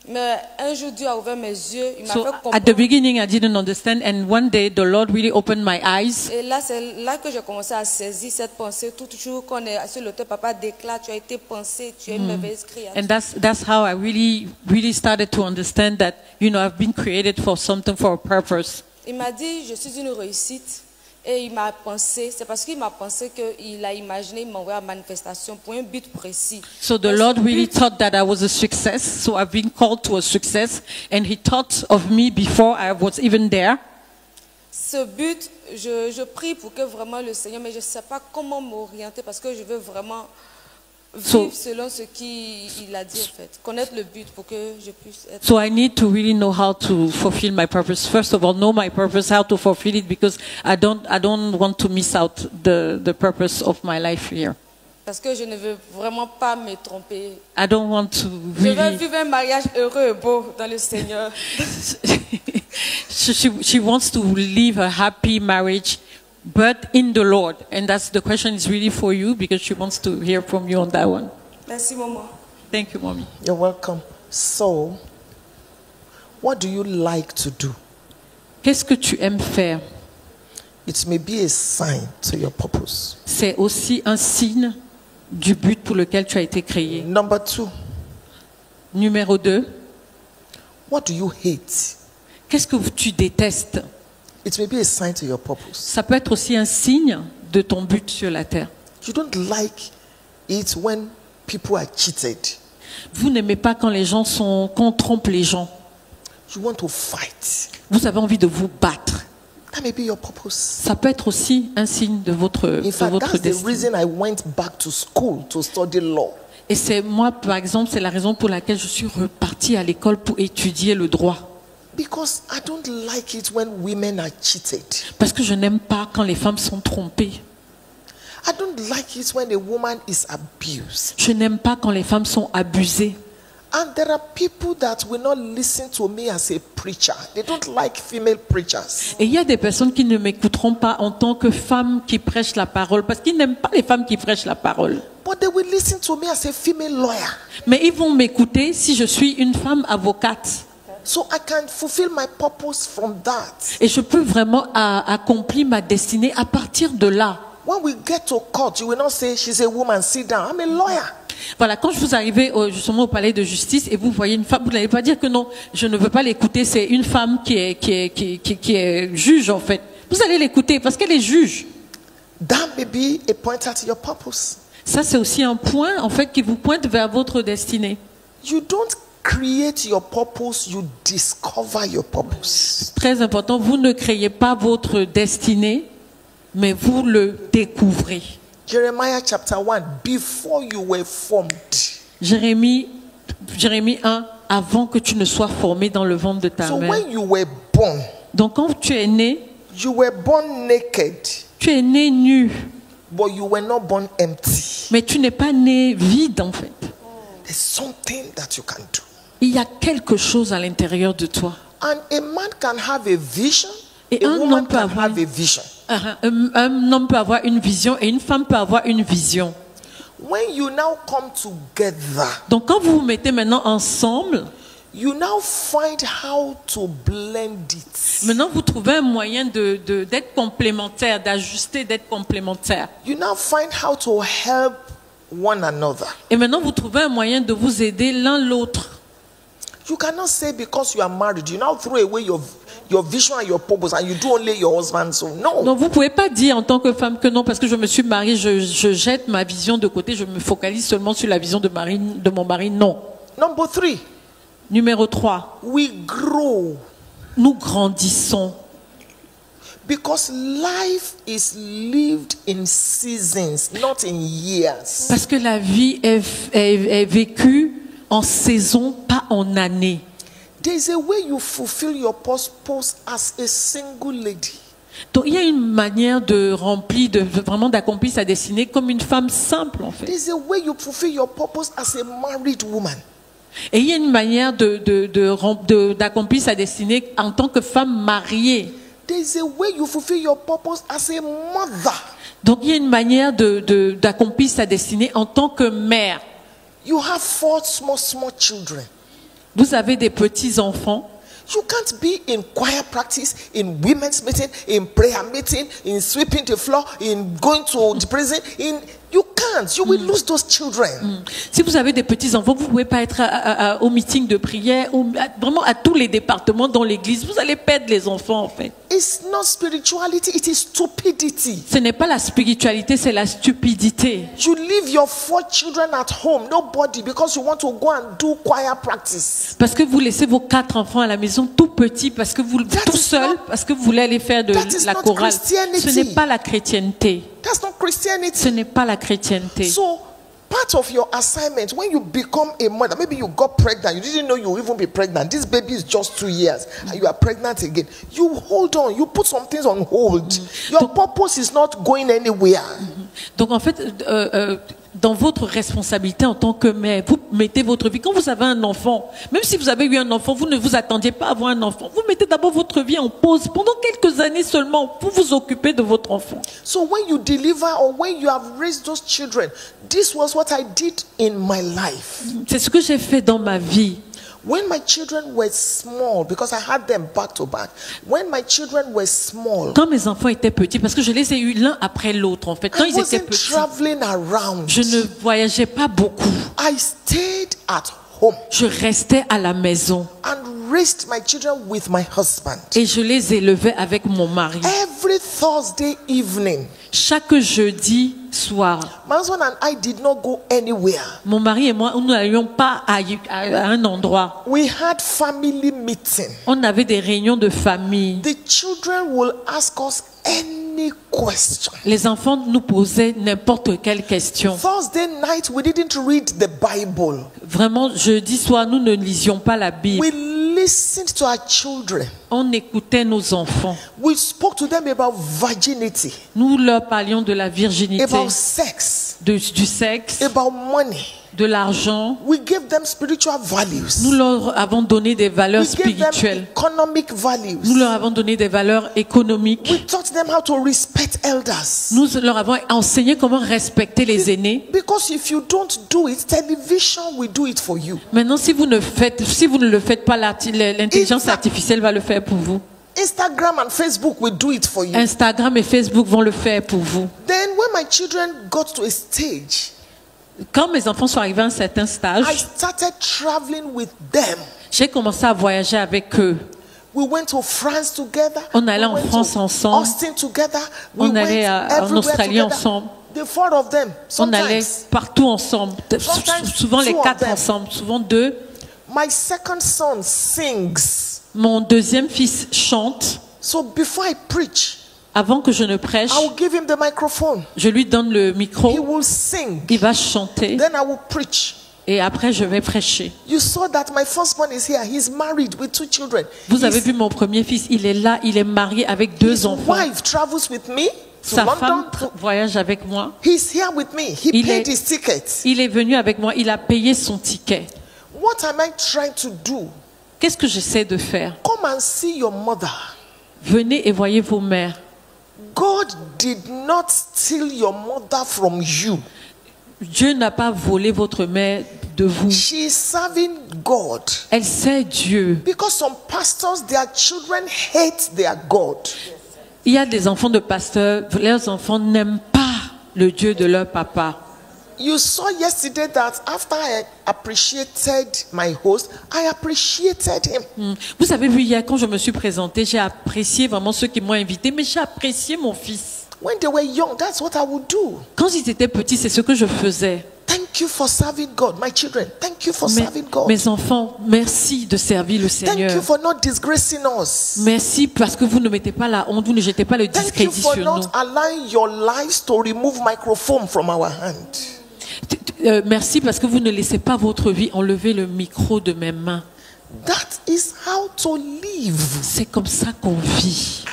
Mais un jour, Dieu a ouvert mes yeux. Il m'a So fait at the comprendre. beginning, I didn't understand, and one day the Lord really opened my eyes. Et là, c'est là que j'ai commencé à saisir cette pensée. Tout jour qu'on est sur l'auteur, papa déclare, tu as été pensé, tu es une merveilleuse créature. And that's how I really started to understand that, you know, I've been created for something, for a purpose. Il m'a dit, je suis une réussite. Et il m'a pensé, c'est parce qu'il m'a pensé qu'il a imaginé, il m'a envoyé à la manifestation pour un but précis. So the Mais Lord ce really but, thought that I was a success. So I've been called to a success, and He thought of me before I was even there. ce but, je prie pour que vraiment le Seigneur, mais je ne sais pas comment m'orienter parce que je veux vraiment vivre selon ce qu'il a dit en fait. Connaître le but pour que je puisse être... So I need to really know how to fulfill my purpose. First of all, know my purpose, how to fulfill it, because I don't want to miss out the purpose of my life here. Parce que je ne veux vraiment pas me tromper. I don't want to Je veux really. vivre un mariage heureux et beau dans le Seigneur. she wants to live a happy marriage, but in the Lord. And that's the question is really for you, because she wants to hear from you on that one. Merci, maman. Thank you, Mommy. You're welcome. So, what do you like to do? Qu'est-ce que tu aimes faire? It may be a sign to your purpose. C'est aussi un signe du but pour lequel tu as été créé. Number 2, Numéro 2, what do you hate? qu'est-ce que tu détestes? It may be a sign to your purpose. Ça peut être aussi un signe de ton but sur la terre. You don't like it when people are cheated. Vous n'aimez pas quand qu'on trompe les gens. You want to fight. Vous avez envie de vous battre. That may be your purpose. Ça peut être aussi un signe de votre In fact, that's the destin. reason I went back to school to study law. Et c'est moi, par exemple, c'est la raison pour laquelle je suis repartie à l'école pour étudier le droit. Because I don't like it when women are cheated. Parce que je n'aime pas quand les femmes sont trompées. I don't like it when a woman is abused. Je n'aime pas quand les femmes sont abusées. And there are people that will not listen to me as a preacher. They don't like female preachers. Et il y a des personnes qui ne m'écouteront pas en tant que femme qui prêche la parole, parce qu'ils n'aiment pas les femmes qui prêchent la parole. But they will listen to me as a female lawyer. Mais ils vont m'écouter si je suis une femme avocate. So I can fulfill my purpose from that. Et je peux vraiment accomplir ma destinée à partir de là. When we get to court, you will not say, she's a woman, sit down. I'm a lawyer. Voilà, quand vous arrivez justement au palais de justice et vous voyez une femme, vous n'allez pas dire que non, je ne veux pas l'écouter, c'est une femme qui est juge en fait. Vous allez l'écouter parce qu'elle est juge. That may be a pointer to your purpose. Ça, c'est aussi un point en fait qui vous pointe vers votre destinée. You don't create your purpose, you discover your purpose. Très important, vous ne créez pas votre destinée, mais vous le découvrez. Jeremiah chapter 1, before you were formed. Jérémie 1, avant que tu ne sois formé dans le ventre de ta So mère. when you were born, Donc quand tu es né, you were born naked, tu es né nu, but you were not born empty. mais tu n'es pas né vide en fait. There's something that you can do. Il y a quelque chose à l'intérieur de toi. And a man can have a vision, Et a un woman homme peut can avoir have a vision. Un homme peut avoir une vision et une femme peut avoir une vision. When you now come together, Donc quand vous vous mettez maintenant ensemble, you now find how to blend it. maintenant vous trouvez un moyen d'être complémentaire, d'ajuster, d'être complémentaire. You now find how to help one another. Et maintenant vous trouvez un moyen de vous aider l'un l'autre. You cannot say because you are married, you now throw away your vision and your purpose and you do only your husband's own. No. Donc vous pouvez pas dire en tant que femme que non, parce que je me suis mariée, je jette ma vision de côté, je me focalise seulement sur la vision de mon mari. Non. Number 3. Numéro 3. We grow. Nous grandissons. Because life is lived in seasons, not in years. Parce que la vie est vécue en saison, pas en année. There's a way you fulfill your purpose as a single lady. Donc il y a une manière de remplir, vraiment d'accomplir sa destinée comme une femme simple en fait. There's a way you fulfill your purpose as a married woman. Et il y a une manière d'accomplir sa destinée en tant que femme mariée. There's a way you fulfill your purpose as a mother. Donc il y a une manière d'accomplir sa destinée en tant que mère. You have 4 small children. Vous avez des petits enfants. You can't be in choir practice, in women's meeting, in prayer meeting, in sweeping the floor, in going to the prison. You can't. You will lose those children. Si vous avez des petits enfants, vous pouvez pas être au meeting de prière, vraiment à tous les départements dans l'église. Vous allez perdre les enfants en fait. It's not spirituality, it is stupidity. Ce n'est pas la spiritualité, c'est la stupidité. You leave your 4 children at home, nobody, because you want to go and do choir practice. Parce que vous laissez vos 4 enfants à la maison tout petits, parce que vous tout seul, parce que vous voulez aller faire de la chorale. Ce n'est pas la chrétienté. That's not Christianity. Ce n'est pas la chrétienté. So, part of your assignment, when you become a mother, maybe you got pregnant, you didn't know you would even be pregnant. This baby is just 2 years, and you are pregnant again. You hold on, you put some things on hold. Your purpose is not going anywhere. Donc en fait, dans votre responsabilité en tant que mère, vous mettez votre vie. Quand vous avez un enfant, même si vous avez eu un enfant, vous ne vous attendiez pas à avoir un enfant. Vous mettez d'abord votre vie en pause pendant quelques années seulement pour vous occuper de votre enfant. So when you deliver or when you have raised those children, this was what I did in my life. C'est ce que j'ai fait dans ma vie. When my children were small, because I had them back to back. When my children were small, quand mes enfants étaient petits, parce que je les ai eus l'un après l'autre en fait. Quand ils étaient petits, je ne voyageais pas beaucoup. I stayed at home. Je restais à la maison. And raised my children with my husband. Et je les élevais avec mon mari. Every Thursday evening. Chaque jeudi soir. My husband and I did not go anywhere. Mon mari et moi, nous n'allions pas à un endroit. We had family meeting. On avait des réunions de famille. The children will ask us any question. Les enfants nous posaient n'importe quelle question. Thursday night, we didn't read the Bible. Vraiment, jeudi soir, nous ne lisions pas la Bible. We listened to our children. On écoutait nos enfants. We spoke to them about virginity. Nous leur parlions de la virginité. About sex. Du sexe. About money. De l'argent. We gave them spiritual values. Nous leur avons donné des valeurs spirituelles. Economic values. Nous leur avons donné des valeurs économiques. We taught them how to respect elders. Nous leur avons enseigné comment respecter les aînés. Because if you don't do it, television will do it for you. Maintenant, si vous ne le faites pas, l'intelligence artificielle va le faire pour vous. Instagram and Facebook will do it for you. Instagram et Facebook vont le faire pour vous. Then when my children got to a stage, quand mes enfants sont arrivés à un certain stage, I started traveling with them. J'ai commencé à voyager avec eux. We went to France together. On allait en France ensemble. Austin together. On allait en Australie ensemble. The 4 of them. On allait partout ensemble. Souvent les 4 ensemble. Souvent 2. My second son sings. Mon deuxième fils chante. So before I preach, avant que je ne prêche, I will give him the microphone. Je lui donne le micro. He will sing. Il va chanter. Then I will preach. Et après, je vais prêcher. You saw that my firstborn is here. He's married with 2 children. Vous avez vu mon premier fils, il est là, il est marié avec 2 enfants. His wife travels with me. Sa femme voyage avec moi. He's here with me. He paid his ticket. Il est venu avec moi, il a payé son ticket. What am I trying to do? Qu'est-ce que j'essaie de faire? Come and see your mother. Venez et voyez vos mères. God God did not steal your mother from you. Dieu n'a pas volé votre mère de vous. She is serving God. Elle sait Dieu. Because some pastors, their children hate their God. Il y a des enfants de pasteurs, leurs enfants n'aiment pas le Dieu de leur papa. You saw yesterday that after I appreciated my host, I appreciated him. Vous avez vu hier, quand je me suis présentée, j'ai apprécié vraiment ceux qui m'ont invité, mais j'ai apprécié mon fils. When they were young, that's what I would do. Quand ils étaient petits, c'est ce que je faisais. Thank you for serving God. My children, thank you for serving God. Mes enfants, merci de servir le Seigneur. Thank you for not disgracing us. Merci parce que vous ne mettez pas la honte, vous ne jetez pas le Thank you discrédit for sur not nous. allowing your lives to remove microphone from our hand. Merci parce que vous ne laissez pas votre vie enlever le micro de mes mains. That is how to live. C'est comme ça qu'on vit.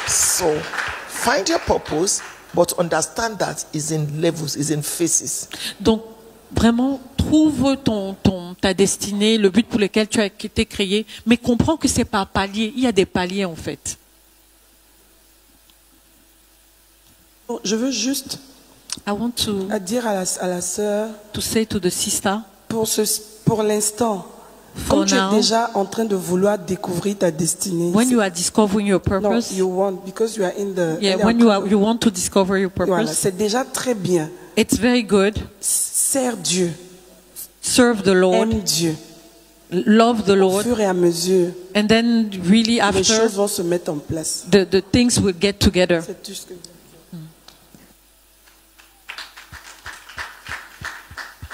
So, find your purpose, but understand that it's in levels, it's in phases. Donc, vraiment, trouve ta destinée, le but pour lequel tu as été créé, mais comprends que c'est par palier. Il y a des paliers en fait. Je veux juste dire à la sœur, to say to the sister, pour l'instant, comme tu es déjà en train de vouloir découvrir ta destinée. When you are discovering your purpose, no, you want, because you are in the. Yeah, when you want to discover your purpose. Voilà, c'est déjà très bien. It's very good. Sers Dieu. Serve the Lord. Aime Dieu. Love the Lord. Au fur et à mesure. And then really after, les choses vont se mettre en place. The things will get together. C'est tout ce que.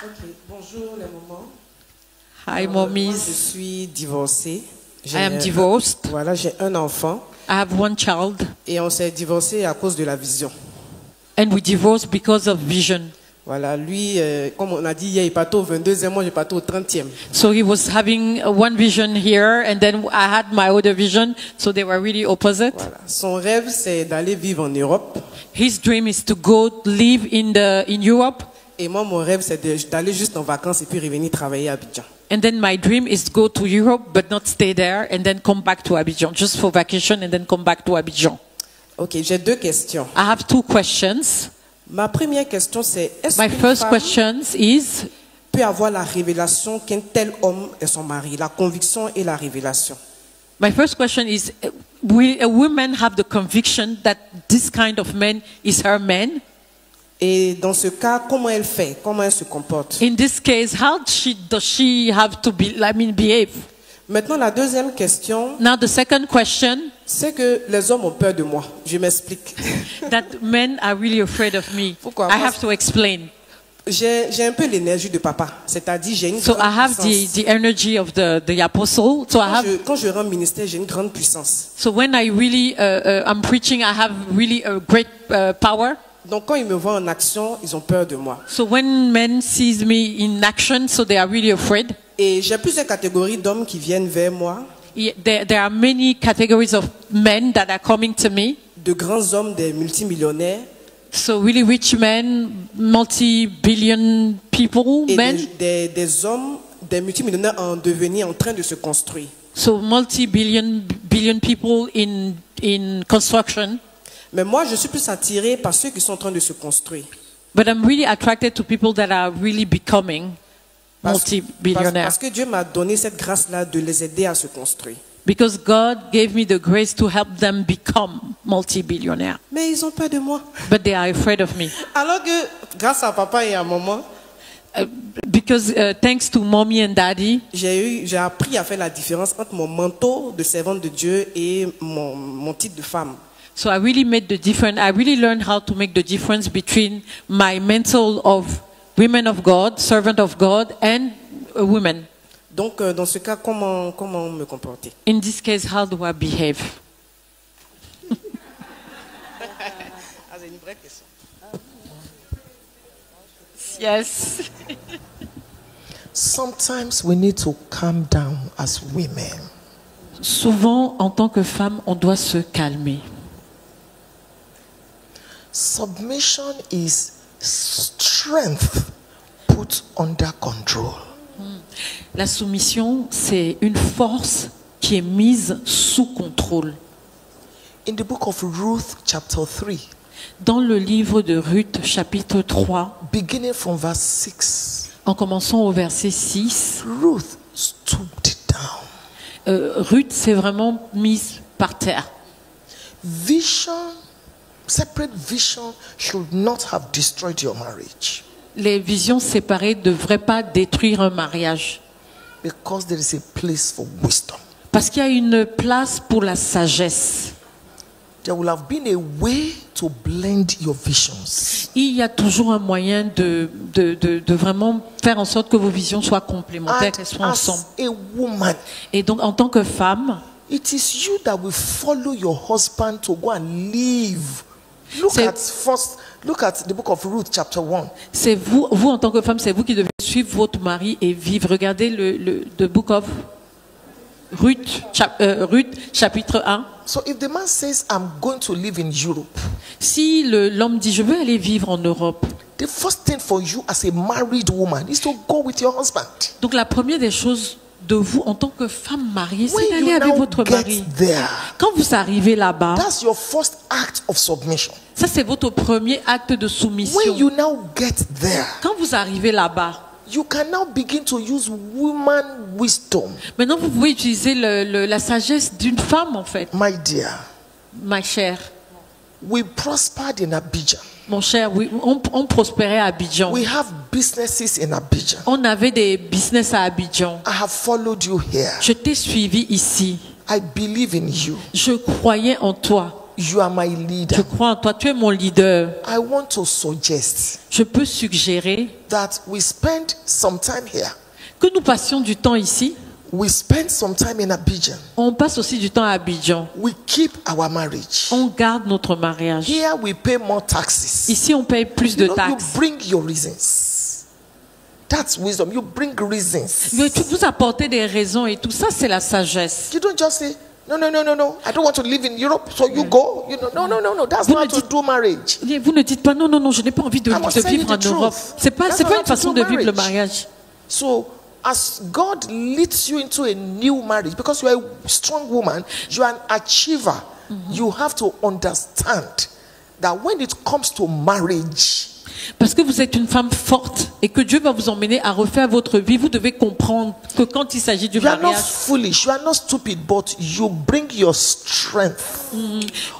Ok, bonjour les mamans. Hi, mommies. Je suis divorcée. I am divorced. Voilà, j'ai un enfant. I have one child. Et on s'est divorcé à cause de la vision. And we divorced because of vision. Voilà, lui, comme on a dit hier, il partait au 22e, moi je partais au 30e. So he was having one vision here, and then I had my other vision, so they were really opposite. Voilà. Son rêve, c'est d'aller vivre en Europe. His dream is to go live in Europe. Et moi, mon rêve, c'est d'aller juste en vacances et puis revenir travailler à Abidjan. And then my dream is to go to Europe, but not stay there, and then come back to Abidjan, just for vacation, and then come back to Abidjan. Ok, j'ai deux questions. I have two questions. Ma première question, c'est est-ce My first question is, peut avoir la révélation qu'un tel homme est son mari, la conviction et la révélation. My first question is, will a woman have the conviction that this kind of man is her man? Et dans ce cas, comment elle fait? Comment elle se comporte? In this case, how does she have to behave? Maintenant, la deuxième question. Now the second question. C'est que les hommes ont peur de moi. Je m'explique. That men are really afraid of me. Pourquoi? I have to explain. J'ai un peu l'énergie de papa, c'est-à-dire j'ai une so grande I have puissance. the energy of the apostle. So Quand je rends ministère, j'ai une grande puissance. So when I really I'm preaching, I have really a great power. Donc quand ils me voient en action, ils ont peur de moi. So when men sees me in action, so they are really afraid. Et j'ai plusieurs catégories d'hommes qui viennent vers moi. There are many categories of men that are coming to me. De grands hommes, des multimillionnaires. So really rich men, multi-billion people, et men. Des hommes, des multimillionnaires en devenir, en train de se construire. So multi-billion people in construction. Mais moi, je suis plus attiré par ceux qui sont en train de se construire. But I'm really attracted to people that are really becoming multi-billionaires. Parce que Dieu m'a donné cette grâce-là de les aider à se construire. Because God gave me the grace to help them become multi-billionaires. Mais ils ont peur de moi. But they are afraid of me. Alors que grâce à papa et à maman, because thanks to mommy and daddy, j'ai appris à faire la différence entre mon manteau de servante de Dieu et mon titre de femme. So I really made the difference. I really learned how to make the difference between my mantle of women of God, servant of God, and a woman. Donc, dans ce cas, comment me comporter? In this case, how do I behave? C'est une vraie question. Yes. Sometimes we need to calm down as women. Souvent, en tant que femme, on doit se calmer. Submission is strength put under control. La soumission, c'est une force qui qui est mise sous contrôle. In the book of Ruth, chapter 3, Dans le livre de Ruth, chapitre 3, beginning from verse 6, en commençant au verset 6, Ruth stooped down. Ruth s'est vraiment mise par terre. Vision, separate vision should not have destroyed your marriage. Les visions séparées ne devraient pas détruire un mariage. Because there is a place for wisdom. Parce qu'il y a une place pour la sagesse. There will have been a way to blend your visions. Il y a toujours un moyen de vraiment faire en sorte que vos visions soient complémentaires, qu'elles soient ensemble. As a woman, Et donc, en tant que femme, it is you that will follow your husband to go and live. Look at the book of Ruth, chapter 1. c'est vous en tant que femme, c'est vous qui devez suivre votre mari et vivre. Regardez the book of Ruth, chapitre 1. So if the man says, I'm going to live in Europe, Si l'homme dit, je veux aller vivre en Europe, the first thing for you as a married woman is to go with your husband. donc la première des choses de vous en tant que femme mariée, c'est When d'aller you avec now votre get mari. there, Quand vous arrivez là-bas, that's your first act of submission. ça c'est votre premier acte de soumission. When you now get there, Quand vous arrivez là-bas, you can now begin to use woman wisdom. maintenant vous pouvez utiliser la sagesse d'une femme en fait. My dear, Ma chère, we prospered in Abidjan. mon cher, oui, on prospérait à Abidjan. We have businesses in Abidjan. On avait des business à Abidjan. I have followed you here. Je t'ai suivi ici. I believe in you. Je croyais en toi. You are my Je leader. crois en toi. Tu es mon leader. I want to suggest Je peux suggérer that we spend some time here. que nous passions du temps ici. We spend some time in Abidjan. On passe aussi du temps à Abidjan. We keep our marriage. On garde notre mariage. Here we pay more taxes. Ici, on paye plus de You taxes. bring your reasons. That's wisdom. You bring reasons. Mais vous apportez des raisons et tout ça, c'est la sagesse. You don't just say, no. I don't want to live in Europe, so you go. You know, no. That's not how to do marriage. Vous ne dites pas non, je n'ai pas envie de vivre en Europe. C'est pas une façon de vivre le mariage. So, as God leads you into a new marriage, because you are a strong woman, you are an achiever, you have to understand that when it comes to marriage, Parce que vous êtes une femme forte et que Dieu va vous emmener à refaire votre vie, vous devez comprendre que quand il s'agit du you are not mariage, foolish, you are not stupid, but you bring your strength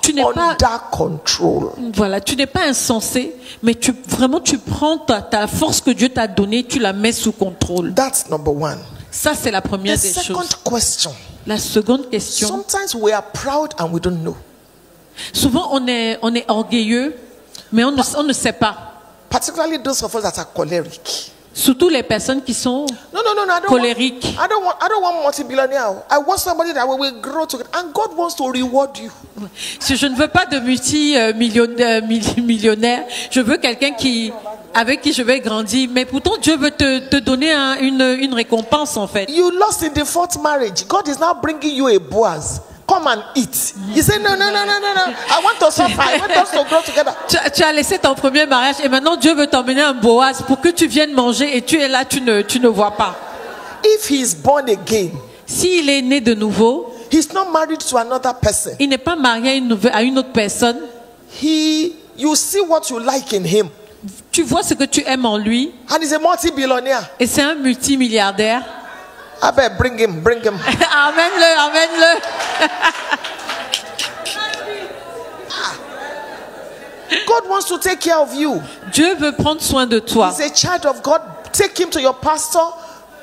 tu n'es pas, under control. voilà, tu n'es pas insensé, mais tu prends ta force que Dieu t'a donnée, tu la mets sous contrôle. That's number one. Ça, c'est la première The des second choses. question. La seconde question, Sometimes we are proud and we don't know. souvent on est orgueilleux, mais on ne sait pas. Particularly those of us that are choleric. Surtout les personnes qui sont No, I don't colériques. I don't want multi-billionaire. I want somebody that will grow together. And God wants to reward you. Si je ne veux pas de multi-millionnaire, je veux quelqu'un avec qui je vais grandir. Mais pourtant, Dieu veut te donner une récompense en fait. You lost in the fourth marriage. God is now bringing you a Boaz. Come and eat. You say, no. I want to suffer. I want us to grow together. Tu as laissé ton premier mariage et maintenant Dieu veut t'emmener un Boaz pour que tu viennes manger et tu es là, tu ne vois pas. If he is born again, S'il est né de nouveau, he's not married to another person. il n'est pas marié à une autre personne. You see what you like in him. Tu vois ce que tu aimes en lui And he's a multi-billionaire. et c'est un multimilliardaire. I bet bring him. Amène-le. God wants to take care of you. Dieu veut prendre soin de toi. He's a child of God. Take him to your pastor.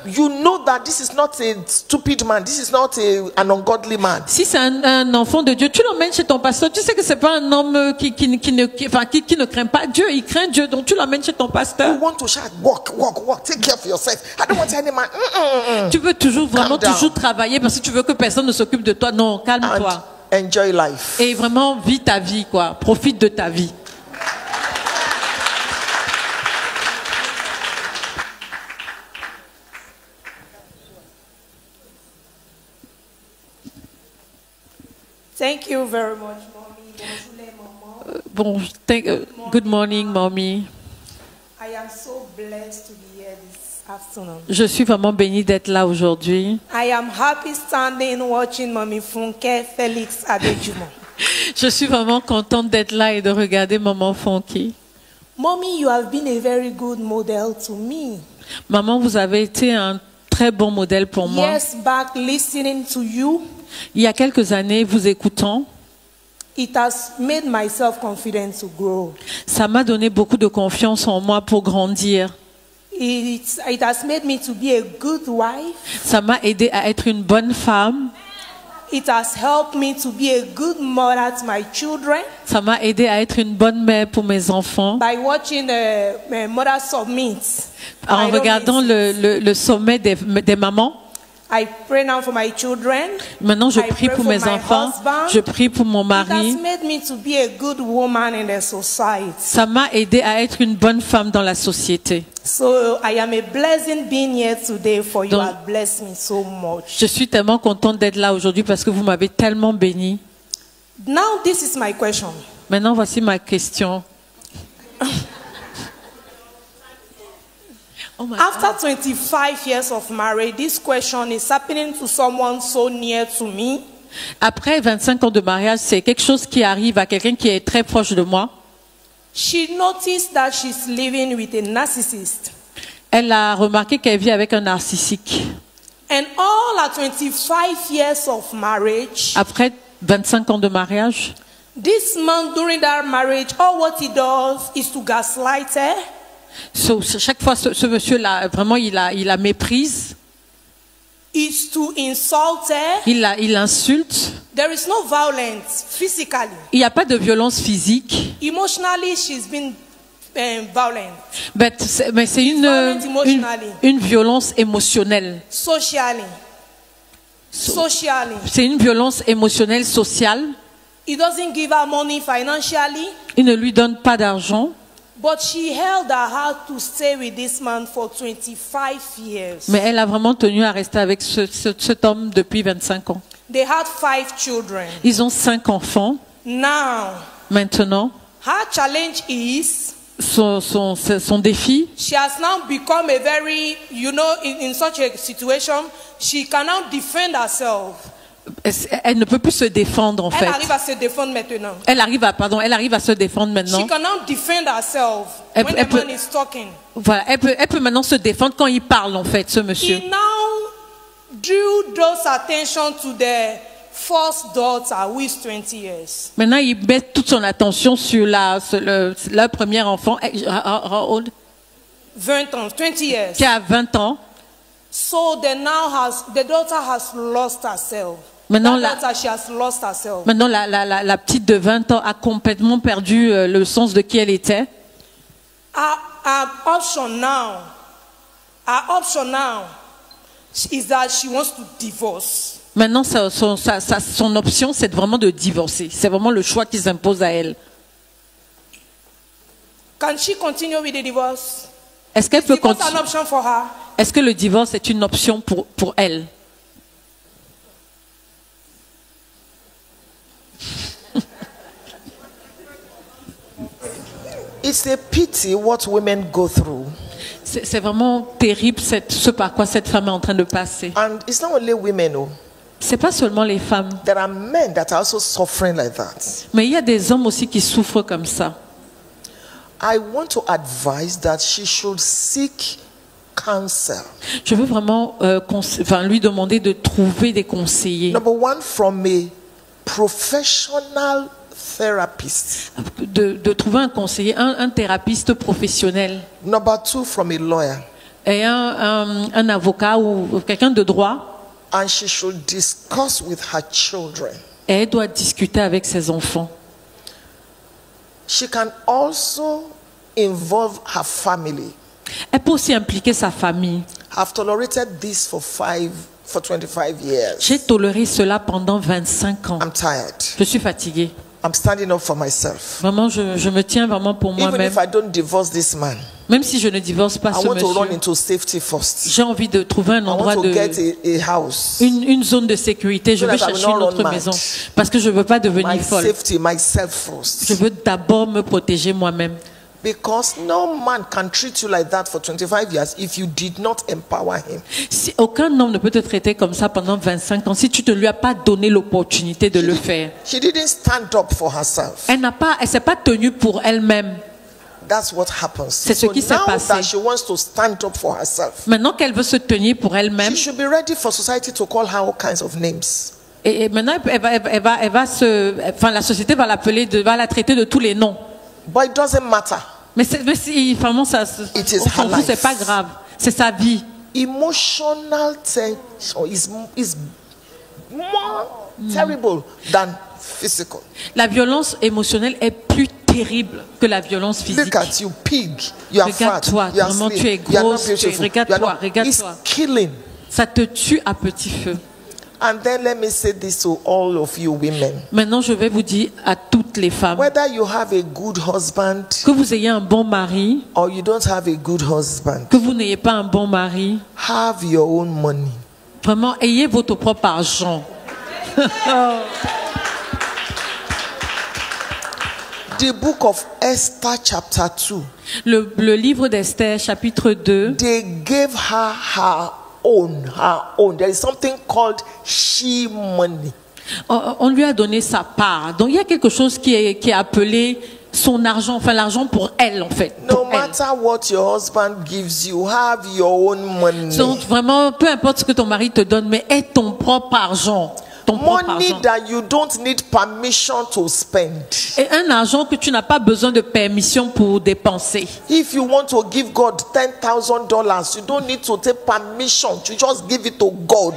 You know that this is not a stupid man. This is not an ungodly man. Si c'est un enfant de Dieu, tu l'emmènes chez ton pasteur. Tu sais que c'est pas un homme qui ne craint pas Dieu. Il craint Dieu, donc tu l'emmènes chez ton pasteur. You want to shout, walk. Take care of yourself. I don't want any man. Tu veux toujours Calm down. travailler parce que tu veux que personne ne s'occupe de toi. Non, calme-toi. And enjoy life. Et vraiment, vis ta vie, quoi. Profite de ta vie. Thank you very much, mommy. Good morning, mommy. I am so blessed to be here this afternoon. Je suis vraiment bénie d'être là aujourd'hui. I am happy standing watching Mommy Funke Felix Adejumo. Je suis vraiment contente d'être là et de regarder Maman Fonky. Mommy, you have been a very good model to me. Maman, vous avez été un très bon modèle pour moi. Years back, listening to you, Il y a quelques années, vous écoutant, it has made my self-confidence to grow. ça m'a donné beaucoup de confiance en moi pour grandir. It has made me to be a good wife. Ça m'a aidé à être une bonne femme. It has helped me to be a good mother to my children. Ça m'a aidé à être une bonne mère pour mes enfants. By watching Mother Submit. En regardant le sommet des mamans. I pray now for my children. Maintenant, je I prie pray pour for mes my enfants. husband. Je prie pour mon It mari. has made me to be a good woman in the society. Ça m'a aidé à être une bonne femme dans la société. So I am a blessing being here today, for you Donc, have blessed me so much. Je suis tellement contente d'être là aujourd'hui parce que vous m'avez tellement bénie. Now this is my question. Maintenant, voici ma question. After 25 years of marriage, this question is happening to someone so near to me. Après 25 ans de mariage, c'est quelque chose qui arrive à quelqu'un qui est très proche de moi. She noticed that she's living with a narcissist. Elle a remarqué qu'elle vit avec un narcissique. And all her 25 years of marriage, Après 25 ans de mariage, this man during that marriage, all what he does is to gaslight her. chaque fois, ce monsieur-là, vraiment, il la méprise. Is to insult her. Il l'insulte. There is no violence physically. Il n'y a pas de violence physique. Emotionally, she's been violent. Mais c'est une violence émotionnelle. Socially. C'est une violence émotionnelle sociale. He doesn't give her money financially. Il ne lui donne pas d'argent. But she held her heart to stay with this man for 25 years. Mais elle a vraiment tenu à rester avec cet homme depuis 25 ans. They had 5 children. Ils ont 5 enfants. Now, maintenant, her challenge is son défi, she has now become a very, in such a situation, she can now defend herself. Elle ne peut plus se défendre en fait. Elle arrive à se défendre maintenant. Elle arrive à se défendre maintenant. She can now defend herself when the man is talking. Voilà, elle peut maintenant se défendre quand il parle en fait, ce monsieur. He now drew those attention to the first daughter who is 20 years. Maintenant, il met toute son attention sur leur premier enfant. How old? 20 ans, 20 years. Qui a 20 ans. So the daughter has lost herself. Maintenant, she has lost herself. Maintenant la petite de 20 ans a complètement perdu le sens de qui elle était. Her option now is that she wants to divorce. Maintenant, son option, c'est vraiment de divorcer. C'est vraiment le choix qui s'impose à elle. Can she continue with the divorce? Est-ce qu'elle peut continuer? An option for her? Est-ce que le divorce est une option pour elle? It's a pity what women go through. C'est vraiment terrible ce par quoi cette femme est en train de passer. And it's not only women, oh. C'est pas seulement les femmes. There are men that are also suffering like that. Mais il y a des hommes aussi qui souffrent comme ça. I want to advise that she should seek counsel. Je veux vraiment lui demander de trouver des conseillers. Number one, from a professional therapist. De trouver un conseiller, un thérapeute professionnel. Number two, from a lawyer. Et un avocat ou quelqu'un de droit. And she should discuss with her children. Et elle doit discuter avec ses enfants. She can also involve her family. Elle peut aussi impliquer sa famille. I've tolerated this for 25 years. J'ai toléré cela pendant 25 ans. I'm tired. Je suis fatiguée. I'm standing up for myself. Vraiment, je me tiens vraiment pour moi-même. Even if I don't divorce this man, même si je ne divorce pas ce monsieur, j'ai envie de trouver un endroit une zone de sécurité. Je veux chercher une autre maison parce que je ne veux pas devenir folle. Je veux d'abord me protéger moi-même. Because no man can treat you like that for 25 years if you did not empower him. Si aucun homme ne peut te traiter comme ça pendant 25 ans si tu ne lui as pas donné l'opportunité de le faire. She didn't stand up for herself. Elle s'est pas tenue pour elle-même. That's what happens. C'est ce qui s'est now passé. that she wants to stand up for herself, Maintenant qu'elle veut se tenir pour elle-même, she should be ready for society to call her all kinds of names. et maintenant la société va la traiter de tous les noms. But it doesn't matter. Mais vraiment ça, It is on s'en her fout, life. c'est pas grave, c'est sa vie. Emotional tension is more terrible than physical. La violence émotionnelle est plus terrible que la violence physique. Look at you, pig. You are fat. Regarde-toi, You are vraiment slim. tu es You are not grosse, beautiful. regarde-toi, You are not- regarde-toi. It's killing. Ça te tue à petit feu. And then let me say this to all of you women. Maintenant, je vais vous dire à toutes les femmes, Whether you have a good husband que vous ayez un bon mari, or you don't have a good husband, que vous n'ayez pas un bon mari, have your own money. vraiment ayez votre propre argent. The book of Esther chapter 2. Le livre d'Esther chapitre 2, They gave her her own. There is something called she money. on lui a donné sa part. Donc il y a quelque chose qui est appelé son argent, enfin l'argent pour elle en fait. No pour elle. matter what your husband gives you, have your own money. Donc vraiment, peu importe ce que ton mari te donne, mais aie ton propre argent. Ton propre Money argent. that you don't need permission to spend. Et un argent que tu n'as pas besoin de permission pour dépenser. If you want to give God $10,000, you don't need to take permission. You just give it to God.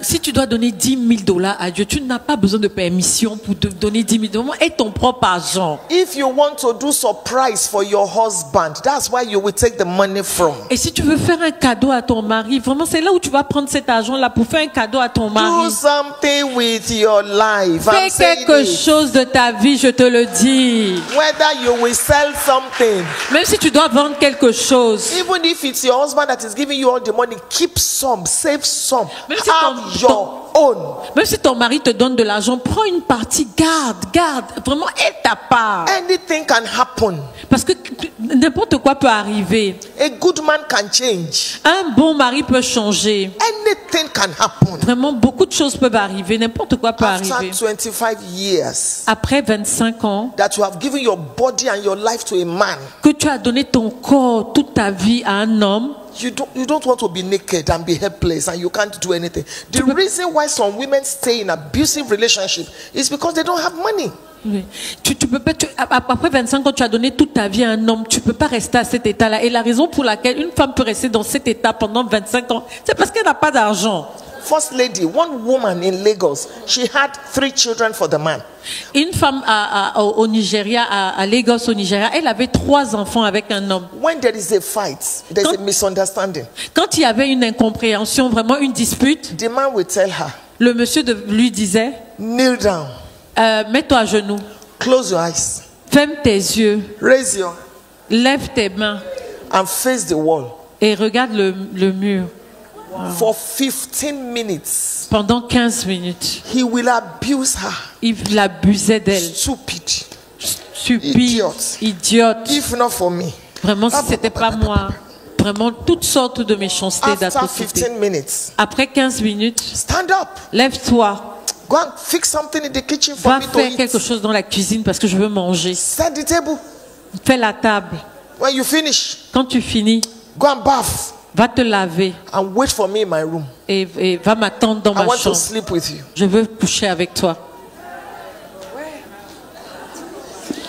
Si tu dois donner $10,000 à Dieu, tu n'as pas besoin de permission pour te donner 10 000 $. Aie ton propre argent. If you want to do surprise for your husband, that's where you will take the money from. Et si tu veux faire un cadeau à ton mari, vraiment c'est là où tu vas prendre cet argent-là pour faire un cadeau à ton mari. Do something with your life. I'm Fais saying quelque it. chose de ta vie, je te le dis. Whether you will sell something, Même si tu dois vendre quelque chose, even if it's your husband that is giving you all the money, keep some, save some, Même si have your own. même si ton mari te donne de l'argent, prends une partie, garde, vraiment aie ta part. Anything can happen. Parce que n'importe quoi peut arriver. A good man can change. Un bon mari peut changer. Anything can happen. Vraiment, beaucoup de choses peuvent arriver. N'importe quoi peut arriver. After 25 years Après 25 ans, that you have given your body and your life to a man, que tu as donné ton corps, toute ta vie à un homme, you don't want to be naked and be helpless and you can't do anything. The reason why some women stay in abusive relationship is because they don't have money. oui. Tu peux pas, après 25 ans, tu as donné toute ta vie à un homme. Tu peux pas rester à cet état-là. Et la raison pour laquelle une femme peut rester dans cet état pendant 25 ans, c'est parce qu'elle n'a pas d'argent. First lady, one woman in Lagos, she had 3 children for the man. Une femme au Nigeria, à Lagos au Nigeria, elle avait 3 enfants avec un homme. When there is a fight, there's a misunderstanding. Quand il y avait une incompréhension, vraiment une dispute, The man will tell her, le monsieur lui disait, kneel down, mets-toi à genoux, close your eyes, ferme tes yeux, raise your, lève tes mains and face the wall. et regarde le mur. For 15 minutes, Pendant 15 minutes, he will abuse her. il abusait d'elle. Stupid. Stupide, idiote. If not for me. Vraiment, si c'était pas moi, vraiment toutes sortes de méchancetés, After d'atrocités. 15 minutes, Après 15 minutes, stand up. lève-toi, Go and fix something in the kitchen for va me to faire eat. quelque chose dans la cuisine parce que je veux manger. Set the table. Fais la table. When you finish, Quand tu finis, go and bath va te laver and wait for me in my room. et va m'attendre dans I ma want to chambre. sleep with you. Je veux coucher avec toi.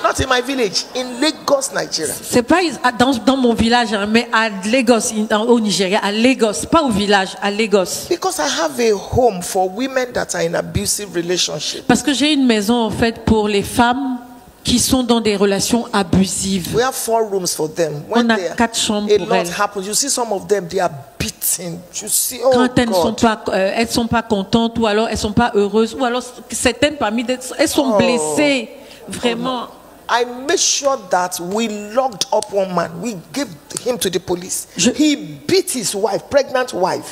Not in my village, in Lagos, Nigeria. C'est pas dans mon village, hein, mais à Lagos, au Nigeria, à Lagos, pas au village, à Lagos. Because I have a home for women that are in abusive relationships. Parce que j'ai une maison en fait pour les femmes qui sont dans des relations abusives. We have 4 rooms for them. On a they are- 4 chambres a pour lot elles. happens. You see some of them, they are beaten. You see, oh Quand elles God. ne sont pas contentes ou alors elles sont pas heureuses ou alors certaines parmi elles sont blessées vraiment. I made sure that we locked up one man. We gave him to the police. He beat his wife, pregnant wife,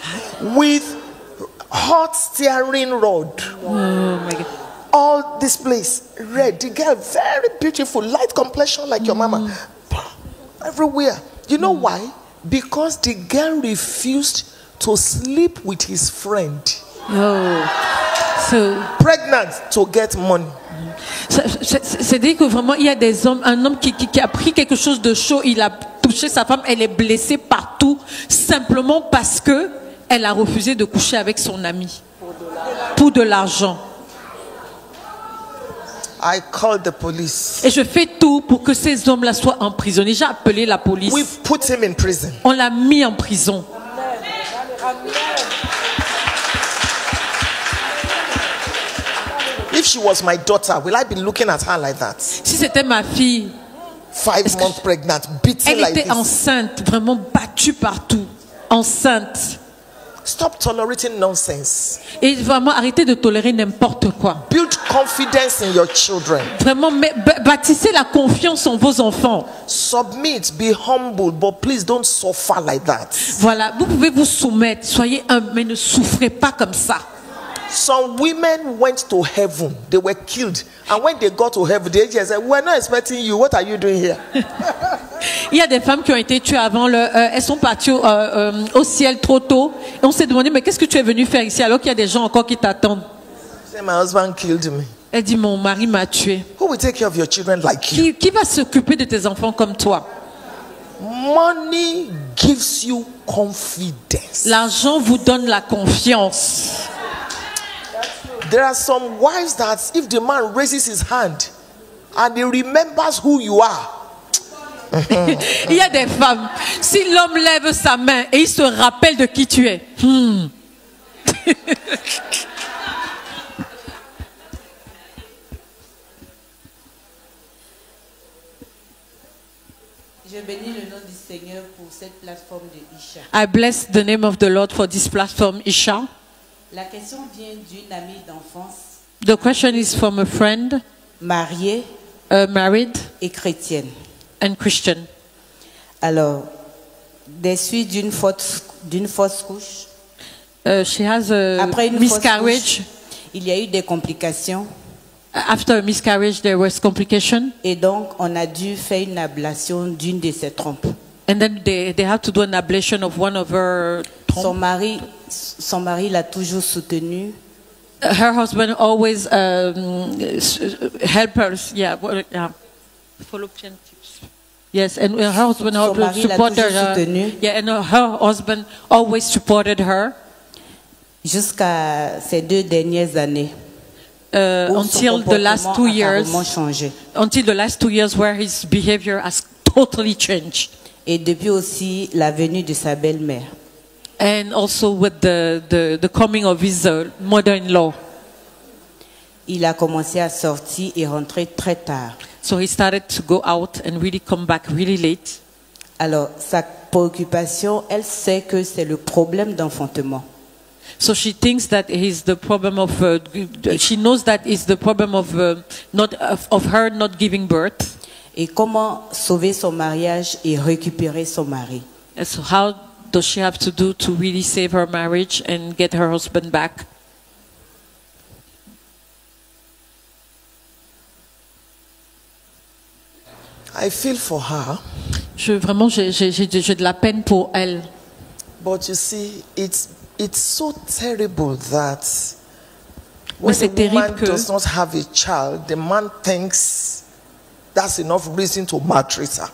with hot steering rod. Oh my God. All this place red. The girl very beautiful, light complexion like your mama. everywhere. You know why? Because the girl refused to sleep with his friend. Oh. So, pregnant to get money. C'est-à-dire que vraiment, il y a des hommes, un homme qui a pris quelque chose de chaud, il a touché sa femme, elle est blessée partout, simplement parce que elle a refusé de coucher avec son ami pour de l'argent. I called the police. Et je fais tout pour que ces hommes-là soient emprisonnés. J'ai appelé la police. We put him in prison. On l'a mis en prison. If she was my daughter, will I be looking at her like that? Si c'était ma fille, 5 months pregnant, beaten elle like était this. enceinte, vraiment battue partout, enceinte. Stop tolerating nonsense. Et vraiment arrêtez de tolérer n'importe quoi. Build confidence in your children. Vraiment, bâtissez la confiance en vos enfants. Submit, be humble, but please don't suffer like that. Voilà, vous pouvez vous soumettre, soyez humble, mais ne souffrez pas comme ça. Some women went to heaven, they were killed, and when they got to heaven, they just said, "We're not expecting you. What are you doing here?" Il y a des femmes qui ont été tuées avant elles sont parties au ciel trop tôt. Et on s'est demandé, mais qu'est-ce que tu es venu faire ici alors qu'il y a des gens encore qui t'attendent? Say, my husband killed me. Elle dit, mon mari m'a tué. Who will take care of your children like you? Qui va s'occuper de tes enfants comme toi? Money gives you confidence. L'argent vous donne la confiance. There are some wives that if the man raises his hand and he remembers who you are. Il y a des femmes, si l'homme lève sa main et il se rappelle de qui tu es. Je bénis le nom du Seigneur pour cette plateforme de Isha. I bless the name of the Lord for this platform, Isha. La question vient d'une amie d'enfance. The question is from a friend, mariée, married, et chrétienne. And Christian. Alors, des suites d'une fausse couche. She has a Après une miscarriage. fausse couche, il y a eu des complications. After a miscarriage, there was complication. Et donc, on a dû faire une ablation d'une de ses trompes. And then they had to do an ablation of one of her trompes. Son mari l'a toujours soutenue. Her husband always helped her. Yeah, fallopian tubes. Yes, and her husband always supported her. Yeah, and her husband always supported her. Jusqu'à ces 2 dernières années. Until the last 2 years. Until the last 2 years, where his behavior has totally changed. Et depuis aussi la venue de sa belle-mère. And also with the coming of his mother-in-law. Il a commencé à sortir et rentrer très tard. So he started to go out and really come back really late. Alors, sa préoccupation, elle sait que c'est le problème d'enfantement. So she thinks that is the problem of. She knows that is the problem of of her not giving birth. Et comment sauver son mariage et récupérer son mari? And so how does she have to do to really save her marriage and get her husband back? I feel for her. J'ai de la peine pour elle. But you see, it's so terrible that when a woman does not have a child, the man thinks that's enough reason to maltreat her.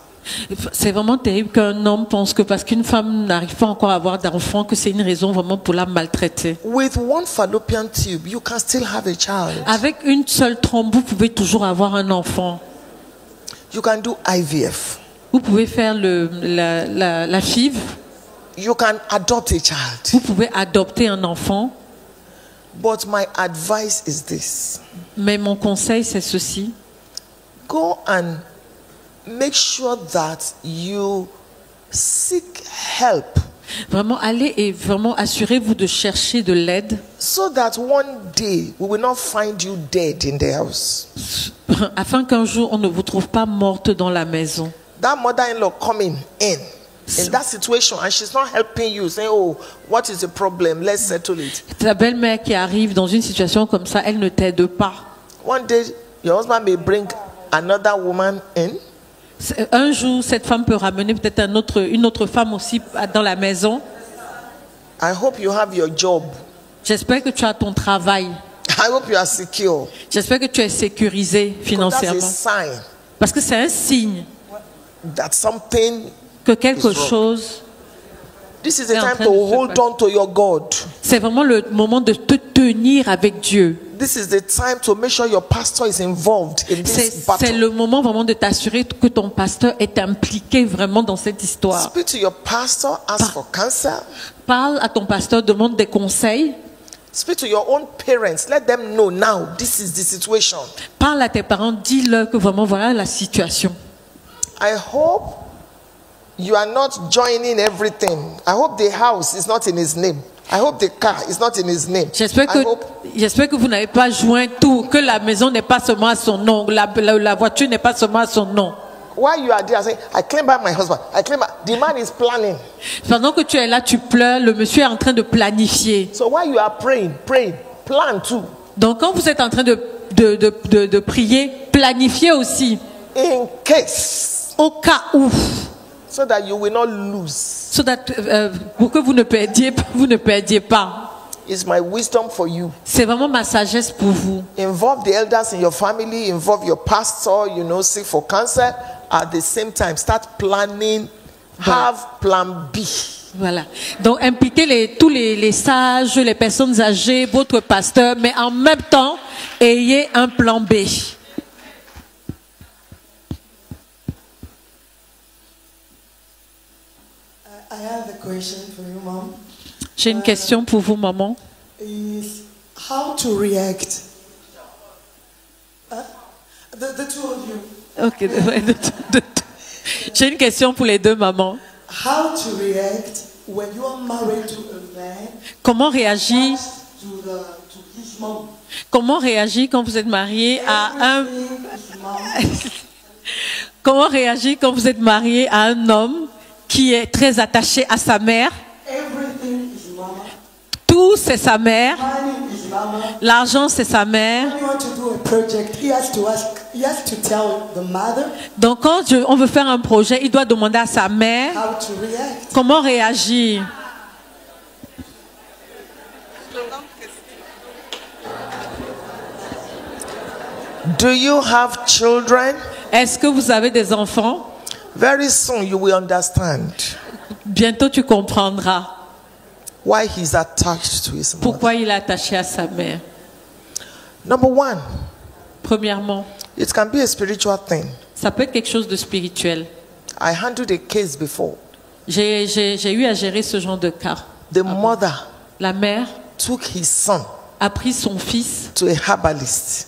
C'est vraiment terrible qu'un homme pense que parce qu'une femme n'arrive pas encore à avoir d'enfant, que c'est une raison vraiment pour la maltraiter. With one fallopian tube, you can still have a child. Avec une seule trompe, vous pouvez toujours avoir un enfant. You can do IVF. Vous pouvez faire la FIV. You can adopt a child. Vous pouvez adopter un enfant. But my advice is this. Mais mon conseil, c'est ceci. Go and make sure that you seek help. Vraiment, allez et vraiment assurez-vous de chercher de l'aide. So that one day we will not find you dead in the house. Afin qu'un jour on ne vous trouve pas morte dans la maison. That mother-in-law coming in that situation and she's not helping you, saying, "Oh, what is the problem? Let's settle it." Ta belle-mère qui arrive dans une situation comme ça, elle ne t'aide pas. One day your husband may bring another woman in. Un jour, cette femme peut ramener peut-être une autre femme aussi dans la maison. I hope you have your job. J'espère que tu as ton travail. I hope you are secure. J'espère que tu es sécurisé financièrement. That's a sign Parce que c'est un signe that something que quelque is wrong. chose. This is the time to hold on to your God. C'est vraiment le moment de te tenir avec Dieu. This is the time to make sure your pastor is involved in this battle. C'est le moment vraiment de t'assurer que ton pasteur est impliqué vraiment dans cette histoire. Speak to your pastor, ask for counsel. Parle à ton pasteur, demande des conseils. Speak to your own parents. Let them know now this is the situation. Parle à tes parents, dis-leur que vraiment voilà la situation. I hope you are not joining everything. I hope the house is not in his name. I hope the car is not in his name. J'espère que vous n'avez pas joint tout, que la maison n'est pas seulement à son nom, la voiture n'est pas seulement à son nom. While you are there saying, I claim back my husband, I claim back, the man is planning. Pendant que tu es là, tu pleures, le monsieur est en train de planifier. So while you are praying, plan too. Donc quand vous êtes en train de prier, planifiez aussi. In case. Au cas où. So that you will not lose. So that, pour que vous ne perdiez pas. It's my wisdom for you. C'est vraiment ma sagesse pour vous. Involve the elders in your family, involve your pastor, seek for counsel. At the same time, start planning, have plan B. Voilà. Donc impliquez tous les sages, les personnes âgées, votre pasteur, mais en même temps, ayez un plan B. I have a question for you, Mom. J'ai une question pour vous, maman. Is how to react? The two of you. Ok. J'ai une question pour les deux mamans. How to react when you are married to a man? Comment réagir? To his mom. Comment réagir quand vous êtes marié à un? Comment réagir quand vous êtes marié à un homme qui est très attaché à sa mère? Tout c'est sa mère. L'argent c'est sa mère. Donc quand on veut faire un projet, il doit demander à sa mère comment réagir. Do you have children? Est-ce que vous avez des enfants? Very soon you will understand. Bientôt tu comprendras. Why he's attached to his mother. Pourquoi il est attaché à sa mère? Number one. Premièrement. It can be a spiritual thing. Ça peut être quelque chose de spirituel. I handled a case before. J'ai eu à gérer ce genre de cas. The mother. La mère. Took his son. A pris son fils. To a herbalist.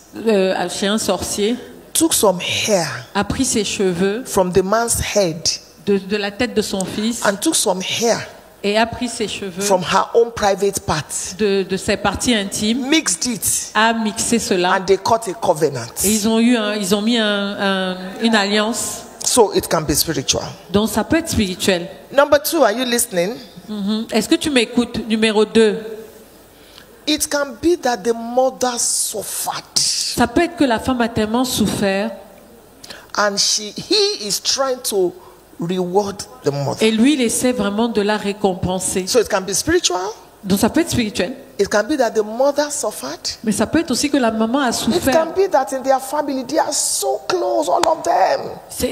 Chez un sorcier. Took some hair. A pris ses cheveux. From the man's head. De la tête de son fils. And took some hair. Et a pris ses cheveux. From her own private part. De ses parties intimes. Mixed it. A mixé cela. And they cut a covenant. Et ils ont mis une alliance. So it can be spiritual. Donc ça peut être spirituel. Number two, are you listening? Est-ce que tu m'écoutes? Numéro 2. It can be that the mother suffered. Ça peut être que la femme a tellement souffert. And he is trying to reward the mother. Et lui, il essaie vraiment de la récompenser. So it can be spiritual. Donc ça peut être spirituel. It can be that the mother suffered. Mais ça peut être aussi que la maman a souffert. It can be that in their family they are so close, all of them.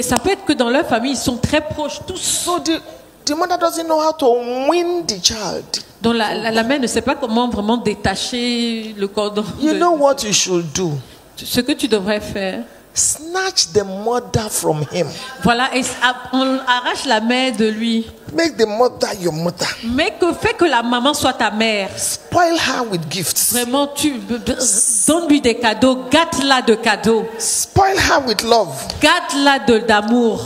Ça peut être que dans leur famille ils sont très proches tous. So the mother doesn't know how to win the child. Donc la mère ne sait pas comment vraiment détacher le cordon. You know what you should do? Ce que tu devrais faire. Snatch the mother from him. Voilà, et on arrache la mère de lui. Make the mother your mother. Mais fais que la maman soit ta mère. Spoil her with gifts. Vraiment, donne-lui des cadeaux, gâte-la de cadeaux. Spoil her with love. Gâte-la d'amour.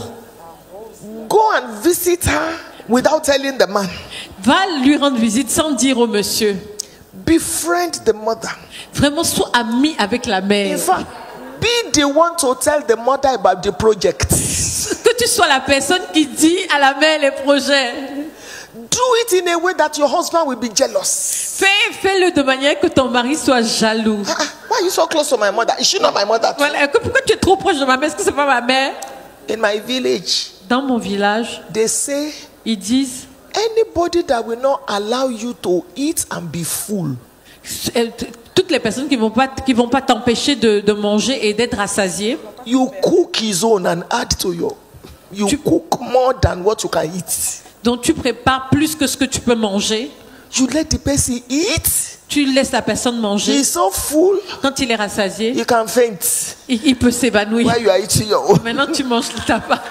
Go and visit her without telling the man. Va lui rendre visite sans dire au monsieur. Befriend the mother. Vraiment, sois ami avec la mère. In fact, be the one to tell the mother about the project. Que tu sois la personne qui dit à la mère les projets. Do it in a way that your husband will be jealous. Fais-le de manière que ton mari soit jaloux. Why are you so close to my mother? Is she not my mother too? Voilà. Pourquoi tu es trop proche de ma mère? Est-ce que c'est pas ma mère? In my village, Dans mon village, they say, ils disent, anybody that will not allow you to eat and be full, toutes les personnes qui vont pas t'empêcher de manger et d'être rassasié, you cook his own and add to your. You cook more than what you can eat. donc tu prépares plus que ce que tu peux manger. You let the person eat. Tu laisses la personne manger. He's so full. Quand il est rassasié, You can faint. il peut s'évanouir. While you are eating your own. Maintenant tu manges ta part.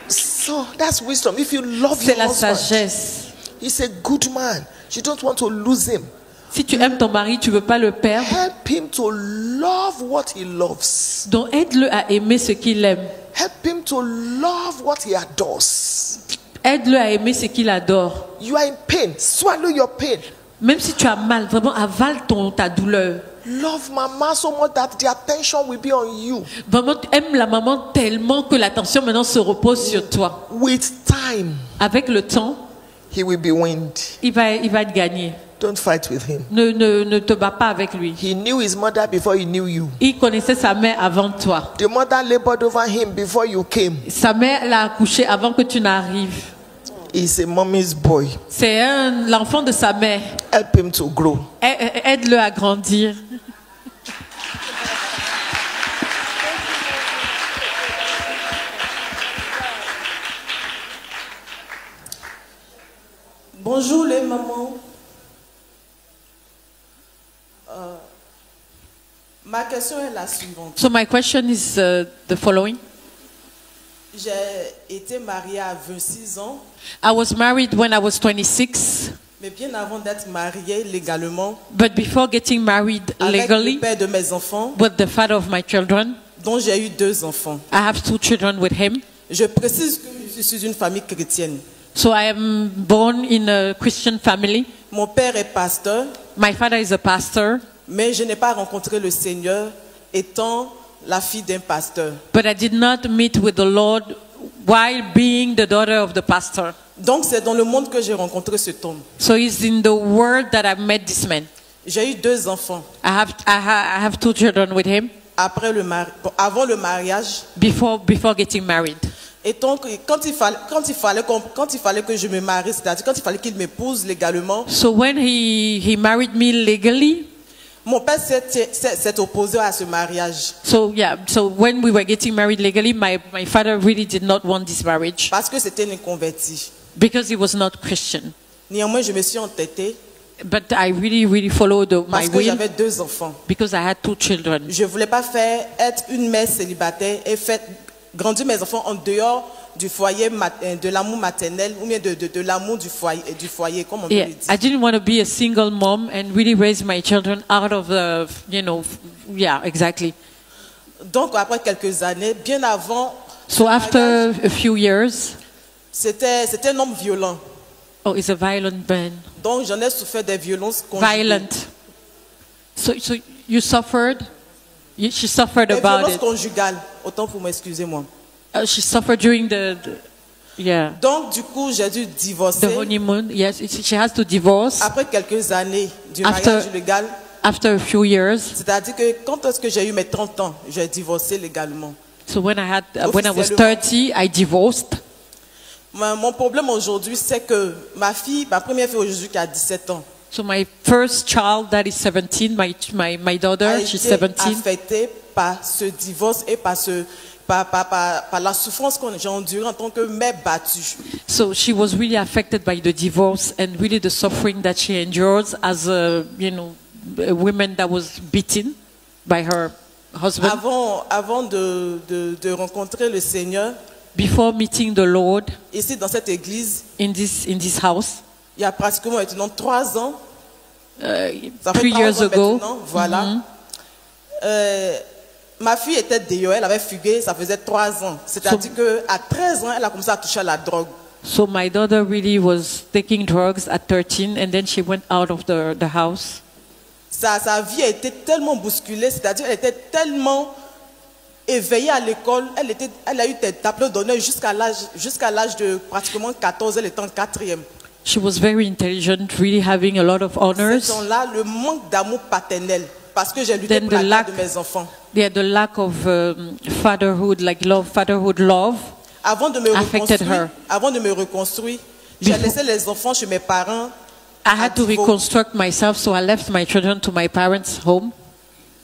So that's wisdom. If you love C'est your la husband, sagesse. he's a good man. You don't want to lose him. Si tu aimes ton mari, tu veux pas le perdre. Help him to love what he loves. Donc aide-le à aimer ce qu'il aime. Help him to love what he adores. Aide-le à aimer ce qu'il adore. You are in pain. Swallow your pain. Même si tu as mal, vraiment avale ta douleur. Love mama so much that the attention will be on you. Vraiment, aime la maman tellement que l'attention maintenant se repose sur toi. With time, Avec le temps, he will be winned. il va te gagner. Don't fight with him. Ne te bats pas avec lui. He knew his mother before he knew you. Il connaissait sa mère avant toi. The mother labored over him before you came. Sa mère l'a accouché avant que tu n'arrives. He's a mommy's boy. C'est l'enfant de sa mère. Help him to grow. Aide-le à grandir. Bonjour les mamans. Ma question est la suivante. So my question is the following. J'ai été mariée à 26 ans. I was married when I was 26. Mais bien avant d'être mariée légalement, But before getting married avec legally, le père de mes enfants, with the father of my children, dont j'ai eu 2 enfants. I have 2 children with him. Je précise que je suis d'une famille chrétienne. So I am born in a Christian family. Mon père est pasteur, My father is a pastor, mais je n'ai pas rencontré le Seigneur étant la fille d'un pasteur. but I did not meet with the Lord while being the daughter of the pastor. Donc c'est dans le monde que j'ai rencontré cet homme. So it's in the world that I met this man. J'ai eu 2 enfants. I have 2 children with him Avant le mariage. before getting married. Et donc, quand il fallait que je me marie, c'est-à-dire quand il fallait qu'il m'épouse légalement, So when he married me legally, mon père s'est opposé à ce mariage. so when we were getting married legally, my father really did not want this marriage Parce que c'était une convertie. because he was not Christian. Néanmoins, je me suis entêtée But I really followed my parce que will j'avais 2 enfants. because I had 2 children. Je ne voulais pas être une mère célibataire et faire grandir mes enfants en dehors du foyer, de l'amour maternel ou bien de l'amour du foyer, comme on peut le dire. I didn't want to be a single mom and really raise my children out of the, exactly. Donc après quelques années, bien avant, So after a few years, c'était un homme violent. oh, he's a violent man. Donc j'en ai souffert des violences conjugales. Violent. So you suffered? She suffered Des about violences it. conjugales, autant pour m'excuser-moi. She suffered during Donc du coup, j'ai dû divorcer. the honeymoon. Yes, she has to divorce Après quelques années du After- mariage légal, after a few years. c'est-à-dire que quand est-ce que j'ai eu mes 30 ans, j'ai divorcé légalement. So when I was 30, I divorced. Mon problème aujourd'hui, c'est que ma première fille aujourd'hui qui a 17 ans, So my first child, that is 17, my daughter, a she's été 17. affectée par ce divorce et par la souffrance que j'ai endurée en tant que mère battue. So she was really affected by the divorce and really the suffering that she endures as a woman that was beaten by her husband. Avant de rencontrer le Seigneur, Before meeting the Lord ici dans cette église, in this house, il y a pratiquement maintenant 3 ans, ça 3 fait 3 years ans ago, maintenant, voilà. Ma fille était dehors, elle avait fugué, ça faisait 3 ans. C'est-à-dire qu'à 13 ans, elle a commencé à toucher à la drogue. so my daughter really was taking drugs at 13 and then she went out of the house. Sa vie a été tellement bousculée, c'est-à-dire elle était tellement éveillée à l'école, elle a eu des tableaux d'honneur jusqu'à l'âge de pratiquement 14, elle était en 4e. She was very intelligent, really having a lot of honors. Ce temps-là, le manque d'amour paternel Parce que j'ai lutté then pour the la lack, garde de mes enfants. yeah, the lack of fatherhood, like fatherhood love, Avant de me affected her. reconstruire, j'ai laissé les enfants chez mes parents. I had to reconstruct myself, so I left my children to my parents' home.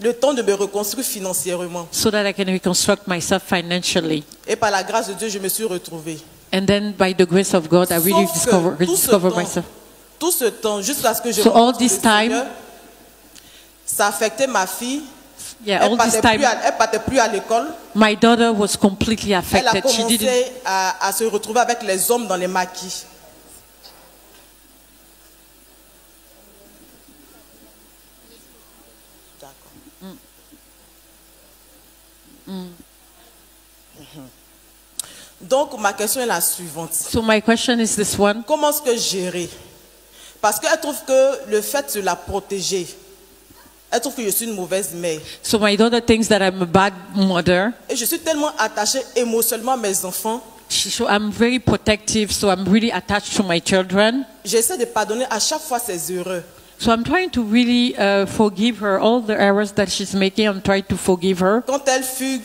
Le temps de me reconstruire financièrement. So that I can reconstruct myself financially. Et par la grâce de Dieu, je me suis retrouvée. And then by the grace of God, I really rediscovered myself. Tout ce temps, jusqu'à ce que je So all rencontre this le Seigneur, time, ça affectait ma fille. yeah, all this time, Elle partait plus à l'école. my daughter was completely Elle a affected. She commencé didn't. à se retrouver avec les hommes dans les maquis. Donc, ma question est la suivante. So my question is this one. Comment est-ce que gérer? Parce qu'elle trouve que le fait de la protéger, elle trouve que je suis une mauvaise mère. So my daughter thinks that I'm a bad mother. Et je suis tellement attachée émotionnellement à mes enfants. So I'm very protective, so I'm really attached to my children. J'essaie de pardonner à chaque fois ses erreurs. So I'm trying to really forgive her. All the errors that she's making, I'm trying to forgive her. Quand elle fugue,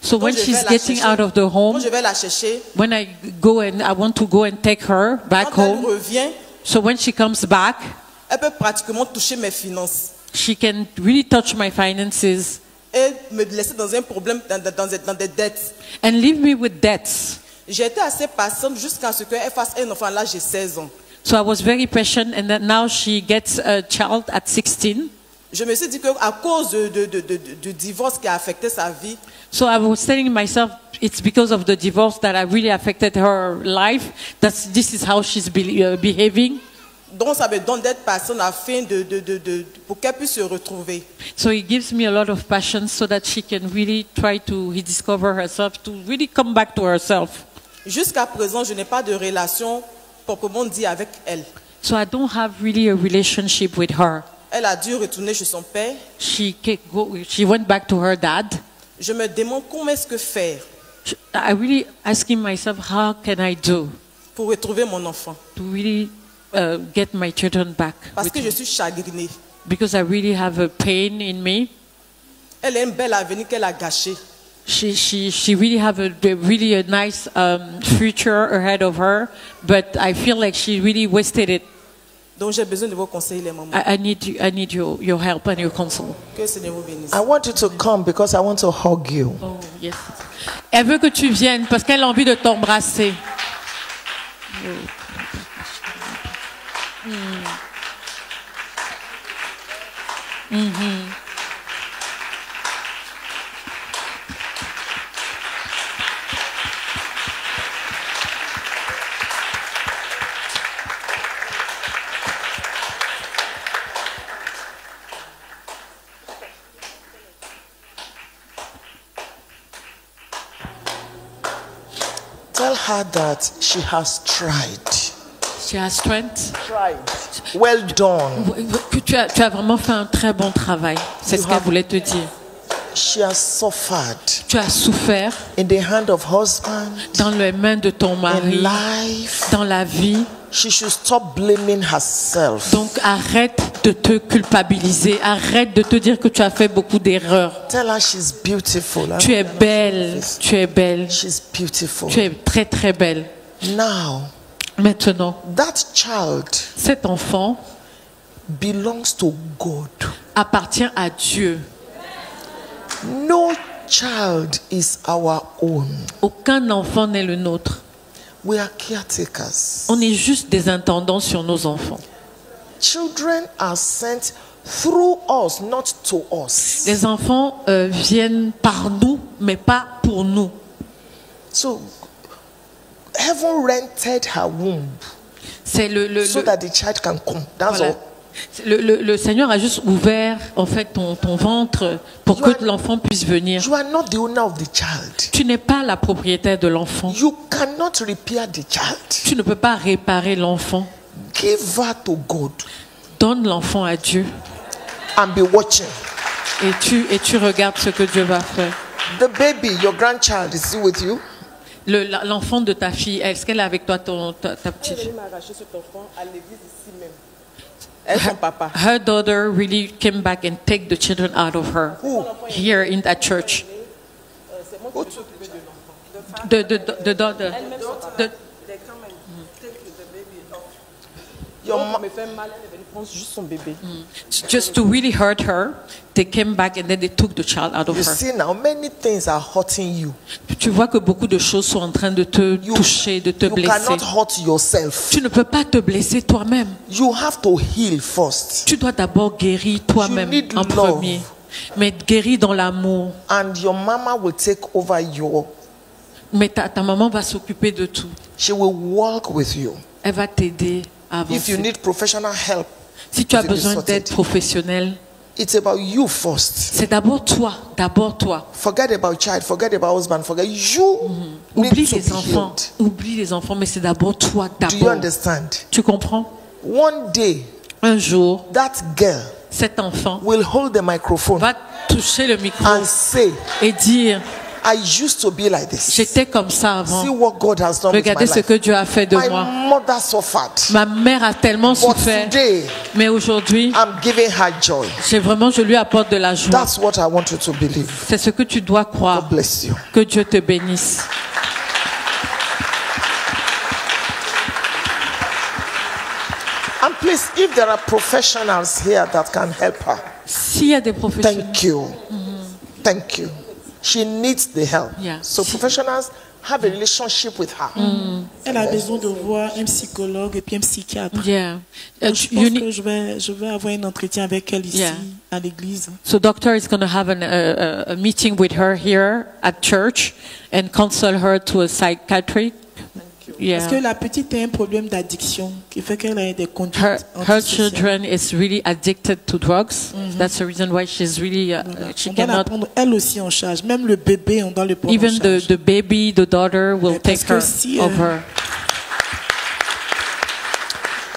so when she's getting out of the home, quand je vais la chercher, when I go and I want to go and take her back quand home, elle revient, so when she comes back, elle peut pratiquement toucher mes finances. She can really touch my finances. Et me laisser dans un problème, dans des dettes. And leave me with debts. J'ai été assez patiente jusqu'à ce qu'elle fasse un enfant à l'âge de 16 ans. So I was very patient, and then now she gets a child at 16. Je me suis dit qu'à cause du divorce qui a affecté sa vie, so I was telling myself it's because of the divorce that I really affected her life. This is how she's behaving. Donc ça me donne d'être patiente afin pour qu'elle puisse se retrouver. So it gives me a lot of passion so that she can really try to rediscover herself, to really come back to herself. Jusqu'à présent, je n'ai pas de relation proprement dit avec elle. So I don't have really a relationship with her. Elle a dû retourner chez son père. She went back to her dad. Je me demande comment est-ce que faire. I really asking myself, how can I do pour retrouver mon enfant? To really get my children back. Parce que je suis chagrinée. Because I really have a pain in me. Elle a un bel avenir qu'elle a gâché. She really have a nice future ahead of her, but I feel like she really wasted it. Donc j'ai besoin de vos conseils, les mamans. I need your help and your counsel. Que le Seigneur vous bénisse. I want you to come because I want to hug you. Oh, yes. Elle veut que tu viennes parce qu'elle a envie de t'embrasser. Tell her that she has tried. She has strength. Tried. Well done. Tu as vraiment fait un très bon travail. C'est ce qu'elle voulait te dire. She has suffered. Tu as souffert. In the hand of husband. Dans les mains de ton mari. In life. Dans la vie. She should stop blaming herself. Donc arrête de te culpabiliser. Arrête de te dire que tu as fait beaucoup d'erreurs. Tell her she's beautiful. Tu es belle. Tu es belle. She's beautiful. Tu es très très belle. Now. Maintenant. That child. Cet enfant. Belongs to God. Appartient à Dieu. No child is our own. Aucun enfant n'est le nôtre. We are caretakers. On est juste des intendants sur nos enfants. Children are sent through us, not to us. Les enfants viennent par nous, mais pas pour nous. So, heaven rented her womb. C'est so that the child can come. That's voilà. all. Le Seigneur a juste ouvert en fait ton ventre pour que l'enfant puisse venir. You are not the owner of the child. Tu n'es pas la propriétaire de l'enfant. You cannot repair the child. Tu ne peux pas réparer l'enfant. Give her to God. Donne l'enfant à Dieu. And be watching. Et tu regardes ce que Dieu va faire. The baby, your grandchild, is still with you? L'enfant de ta fille, est-ce qu'elle est avec toi, ta petite fille? Elle est venue m'arracher cet enfant à l'église ici même. her daughter really came back and take the children out of her. Here in that church. The daughter. Just to really hurt her, they came back and then they took the child out of her. You see now, many things are hurting you. Tu vois que beaucoup de choses sont en train de te toucher, de te blesser. You cannot hurt yourself. Tu ne peux pas te blesser toi-même. You have to heal first. Tu dois d'abord guérir toi-même en premier. Mais guérir dans l'amour. And your mama will take over your. Mais ta maman va s'occuper de tout. She will walk with you. Elle va t'aider à avancer. If you need professional help, si tu as besoin d'aide professionnelle, it's about you first. C'est d'abord toi. Forget about child, forget about husband, forget you. Oublie les enfants. Oublie les enfants, mais c'est d'abord toi. Do you understand? Tu comprends? One day, un jour, that girl, cet enfant, will hold the microphone, va toucher le micro and say, et dire, I used to be like this. J'étais comme ça avant. See what God has done Regardez with my ce que Dieu a fait de my moi. Mother suffered. Ma mère a tellement souffert. Today, mais aujourd'hui, I'm giving her joy. Je lui apporte de la joie. That's what I want you to believe. C'est ce que tu dois croire. God bless you. Que Dieu te bénisse. And please, if there are professionals here that can help her, s'il y a des professionnels, thank you. Thank you. She needs the help. Yeah. So professionals have a relationship with her. Elle a besoin de voir un psychologue et puis un psychiatre. Yeah. Donc, je pense que je vais avoir un entretien avec elle ici à l'église. So doctor is going to have a meeting with her here at church and counsel her to a psychiatric. Yeah. Parce que la petite a un problème d'addiction qui fait qu'elle a des conduites her children is really addicted to drugs. That's the reason why she's really she on doit la cannot. prendre elle aussi en charge. Même le bébé, on doit le prendre Even en charge. the baby, the daughter will take her of her.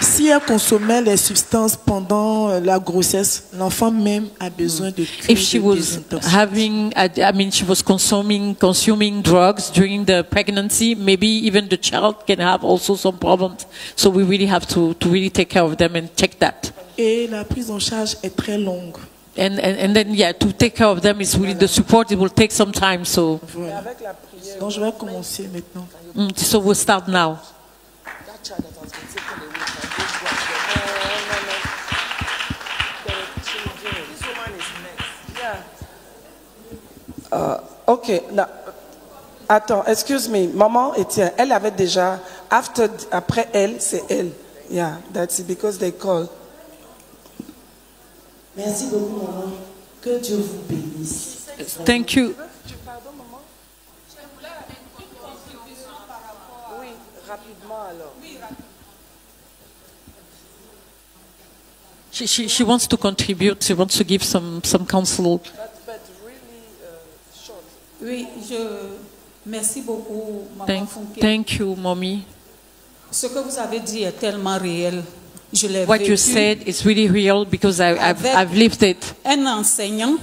Si elle consommait les substances pendant la grossesse, l'enfant même a besoin de cure. If she was having, she was consuming drugs during the pregnancy, maybe even the child can have also some problems. So we really have to really take care of them and check that. Et la prise en charge est très longue. And then to take care of them is really the support. It will take some time. So. Voilà. Donc je vais commencer maintenant. So we'll start now. Okay, now, attends, excuse me, maman Etienne, elle avait déjà, après elle, c'est elle. Yeah, that's it, because they call. Merci beaucoup, maman. Que Dieu vous bénisse. Thank you. Pardon, maman. Oui, rapidement alors. She wants to contribute. She wants to give some counsel. Oui, merci beaucoup, maman Funke. Thank you, mommy. Ce que vous avez dit est tellement réel. Je l'ai What vécu. you said is really real because I've lived it. Un enseignant,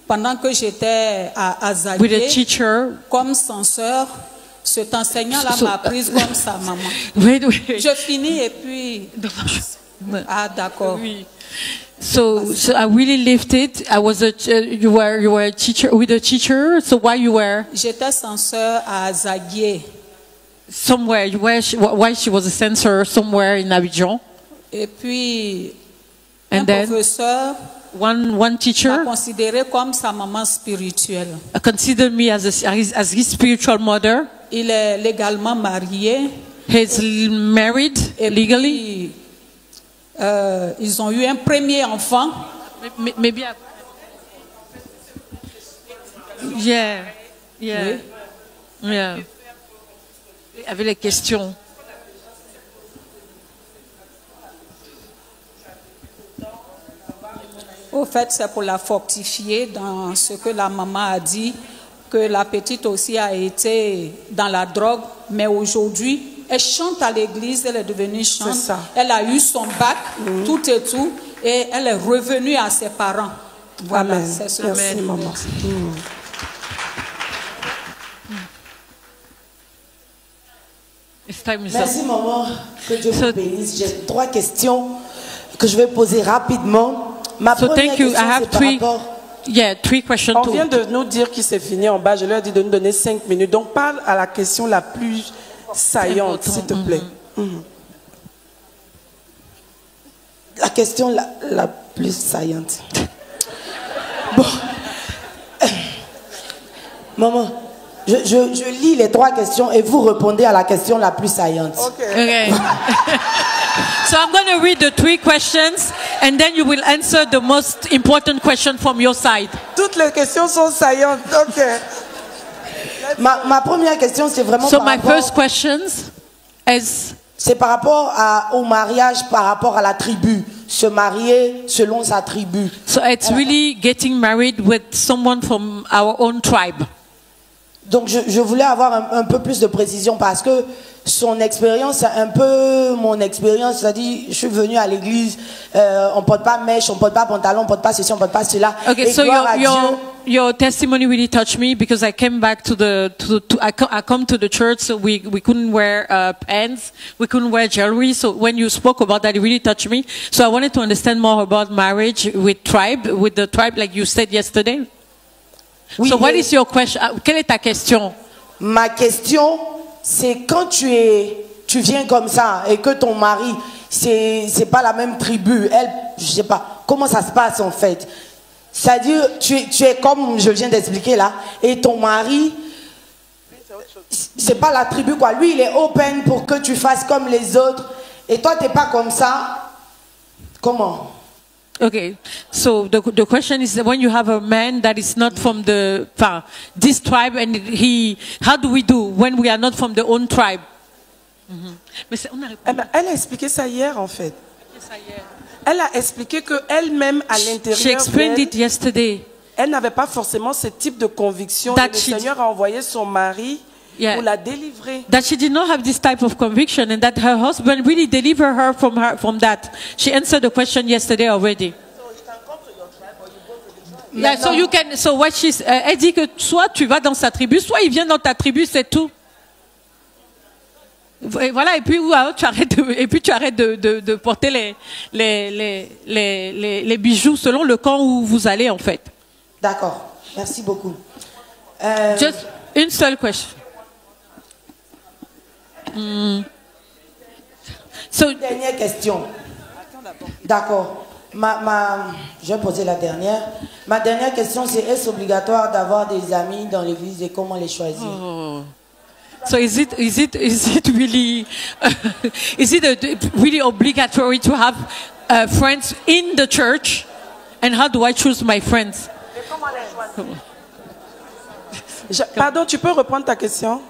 pendant que j'étais à Zaïre, With a teacher, comme censeur, cet enseignant-là m'a prise comme sa maman. Wait. Je finis et puis... Ah, d'accord. Oui. So I really lived it. I was you were a teacher with a teacher. So why you were? J'étais censeur à Zaguier. Somewhere why she was a censor somewhere in Abidjan. Et puis And un then professeur one teacher m'a considéré comme sa maman spirituelle. Considered me as his spiritual mother. Il est légalement marié. He's married legally. Ils ont eu un premier enfant. Maybe. Yeah. Oui. Yeah. Avec les questions. Au fait, c'est pour la fortifier dans ce que la maman a dit, que la petite aussi a été dans la drogue, mais aujourd'hui, elle chante à l'église, elle est devenue chante. Elle a eu son bac, tout et tout, et elle est revenue à ses parents. Voilà, c'est ce que Merci, maman. Merci, maman. Que Dieu vous bénisse. J'ai 3 questions. que je vais poser rapidement. Ma So première thank you. I question, have c'est par three. rapport... Yeah, 3 questions. On vient de nous dire qu'il s'est fini en bas. Je leur ai dit de nous donner 5 minutes. Donc parle à la question la plus saillante, s'il te plaît. La question la plus saillante. Bon. Maman, je lis les 3 questions et vous répondez à la question la plus saillante. Okay. So I'm going to read the 3 questions and then you will answer the most important question from your side. Toutes les questions sont saillantes. Ok. Ma première question, c'est vraiment So par my rapport... first questions is... C'est par rapport au mariage, par rapport à la tribu. Se marier selon sa tribu. So it's really getting married with someone from our own tribe. Donc je voulais avoir un peu plus de précision parce que son expérience, c'est un peu mon expérience. C'est-à-dire, je suis venue à l'église, on porte pas mèche, on porte pas pantalon, on porte pas ceci, on porte pas cela. Okay, et so gloire à Dieu. your testimony really touched me because I came back I come to the church, so we couldn't wear pants, we couldn't wear jewelry. So when you spoke about that, it really touched me. So I wanted to understand more about marriage with the tribe, like you said yesterday. Oui, so what is your question? Quelle est ta question? Ma question, c'est quand tu viens comme ça et que ton mari, c'est pas la même tribu. Elle, je sais pas comment ça se passe en fait. C'est-à-dire, tu es comme je viens d'expliquer là, et ton mari, c'est pas la tribu quoi. Lui, il est open pour que tu fasses comme les autres, et toi, t'es pas comme ça. Comment? Okay, so the question is when you have a man that is not from this tribe, and how do we do when we are not from the own tribe? Elle a expliqué ça hier en fait. Elle a expliqué que elle-même à l'intérieur. She explained it yesterday. Elle n'avait pas forcément ce type de conviction. Et le Seigneur a envoyé son mari pour la délivrer. That she did not have this type of conviction, and that her husband really delivered her from that. She answered the question yesterday already. Yeah, so you can. So what she's, elle dit que soit tu vas dans sa tribu, soit il vient dans ta tribu, c'est tout. Et voilà, et puis tu arrêtes de porter les bijoux selon le camp où vous allez en fait. D'accord, merci beaucoup. Just une seule question. So, dernière question. D'accord. Je vais poser la dernière. Ma dernière question, c'est est-ce obligatoire d'avoir des amis dans l'église et comment les choisir? So is it really really obligatory to have friends in the church? And how do I choose my friends? Pardon, tu peux reprendre ta question?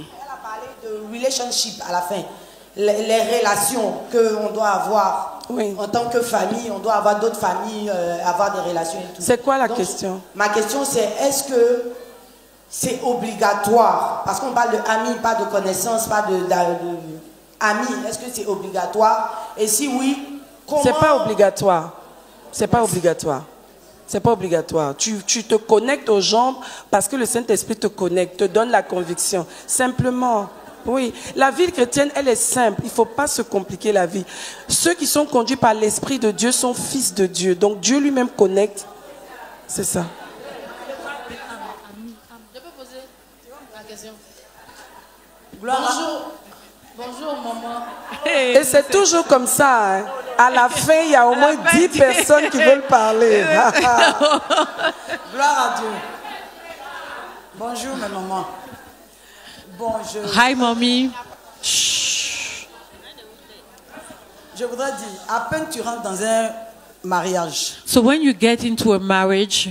Elle a parlé de relationship à la fin. Les relations qu'on doit avoir en tant que famille, on doit avoir d'autres familles, avoir des relations et tout. C'est quoi la question? Ma question c'est est-ce que c'est obligatoire? Parce qu'on parle de amis, pas de connaissances, pas de amis. Est-ce que c'est obligatoire? Et si oui, comment? C'est pas obligatoire. C'est pas obligatoire. C'est pas obligatoire. Tu te connectes aux gens parce que le Saint-Esprit te connecte, te donne la conviction. Simplement. Oui, la vie chrétienne, elle est simple. Il ne faut pas se compliquer la vie. Ceux qui sont conduits par l'Esprit de Dieu sont fils de Dieu. Donc Dieu lui-même connecte. C'est ça. Je peux poser la question? Bonjour maman. Et c'est toujours comme ça. Hein. À la fin, il y a au moins 10 personnes qui veulent parler. Gloire à Dieu. Bonjour mes mamans. Bon, Hi, mommy. Je voudrais dire, à peine tu rentres dans un mariage. So when you get into a marriage,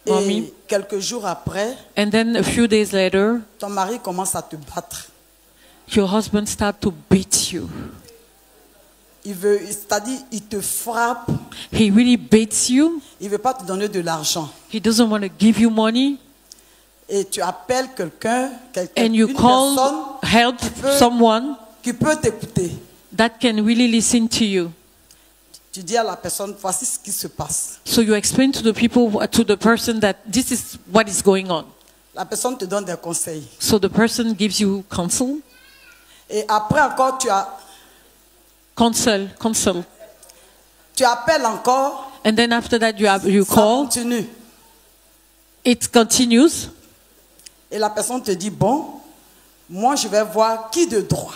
mommy, et quelques jours après, and then a few days later, ton mari commence à te battre. Your husband starts to beat you. C'est-à-dire, il te frappe. He really beats you. Il veut pas te donner de l'argent. He doesn't want to give you money. Et tu appelles quelqu'un, and you call help someone qui peut t'écouter. That can really listen to you. Tu dis à la personne, voici ce qui se passe. So you explain to the person that this is what is going on. La personne te donne des conseils. So the person gives you counsel. Et après encore, Counsel. tu appelles encore. And then after that, you Ça call. continue. It continues. Et la personne te dit, bon, moi je vais voir qui de droit.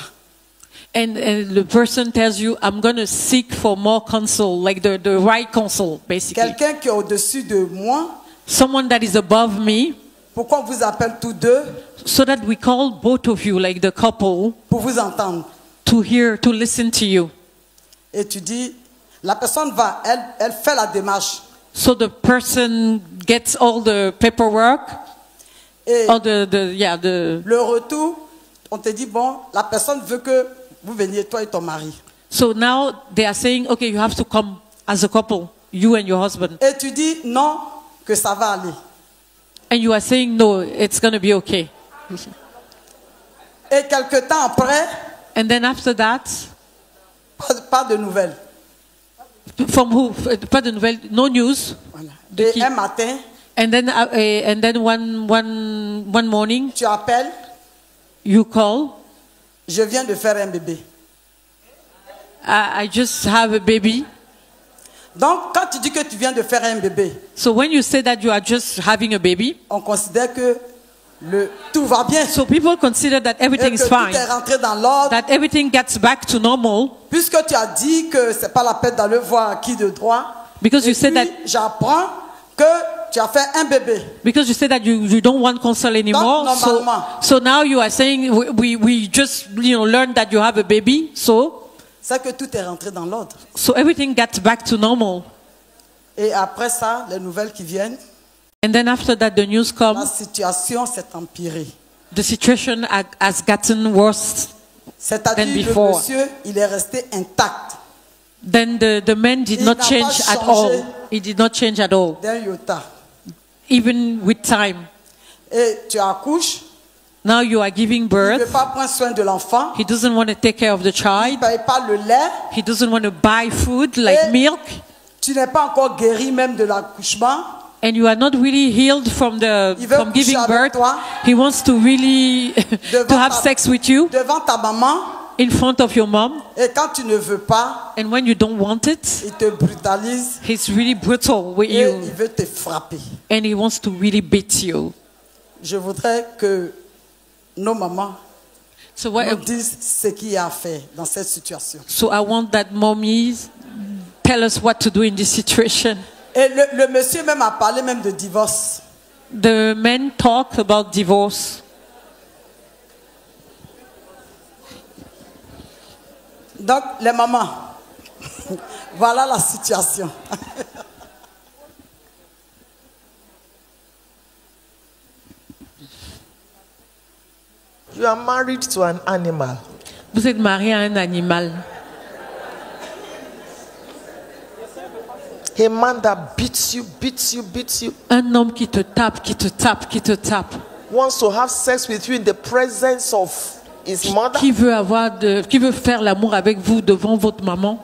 And the person tells you, I'm going to seek for more counsel, like the right counsel, basically. Quelqu'un qui est au-dessus de moi. Someone that is above me. Pourquoi on vous appelle tous deux? So that we call both of you, like the couple. Pour vous entendre. To listen to you. Et tu dis, la personne va, elle fait la démarche. So the person gets all the paperwork. Et all the le retour, on te dit, bon, la personne veut que vous veniez, toi et ton mari. So now they are saying, okay, you have to come as a couple, you and your husband. Et tu dis, non, que ça va aller. And you are saying, no, it's going to be okay. Et quelque temps après, and then after that, pas de nouvelles. From who? Pas de nouvelles, no news. Voilà. Et un matin, and then one morning, tu appelles, you call. Je viens de faire un bébé. I just have a baby. Donc, quand tu dis que tu viens de faire un bébé, so when you say that you are just having a baby, on considère que tout va bien. So people consider that everything is fine. Tout est rentré dans l'ordre. That everything gets back to normal. Puisque tu as dit que c'est pas la peine d'aller voir qui de droit. Because you said that. J'apprends que tu as fait un bébé. Because you said that you don't want counsel anymore. Donc, normalement. So now you are saying we just learned that you have a baby. So. C'est que tout est rentré dans l'ordre. So everything gets back to normal. Et après ça, les nouvelles qui viennent. And then after that, the news comes. La situation s'est empirée. The situation has gotten worse than before. Le monsieur, il est resté intact. Then the man did not change at all. He did not change at all. D'un iota. Even with time. Et tu accouches. Now you are giving birth. Il ne veut pas prendre soin de l'enfant. He doesn't want to take care of the child. Il ne paye pas le lait. He doesn't want to buy food like milk. Tu n'es pas encore guéri même de l'accouchement. And you are not really healed from giving birth. He wants to really to have sex with you. Devant ta maman. In front of your mom. Et quand tu ne veux pas. And when you don't want it. Il te brutalise. He's really brutal with et you. Il veut te frapper. And he wants to really beat you. Je voudrais que nos mamans nous disent ce qu'il y a à faire dans cette situation. So I want that mommies tell us what to do in this situation. Et le monsieur même a parlé même de divorce. The men talk about divorce. Donc les mamans, voilà la situation. You are married to an animal. Vous êtes marié à un animal. A man that beats you. Un homme qui te tape, qui te tape. Wants to have sex with you in the presence of his mother. Qui veut faire l'amour avec vous devant votre maman.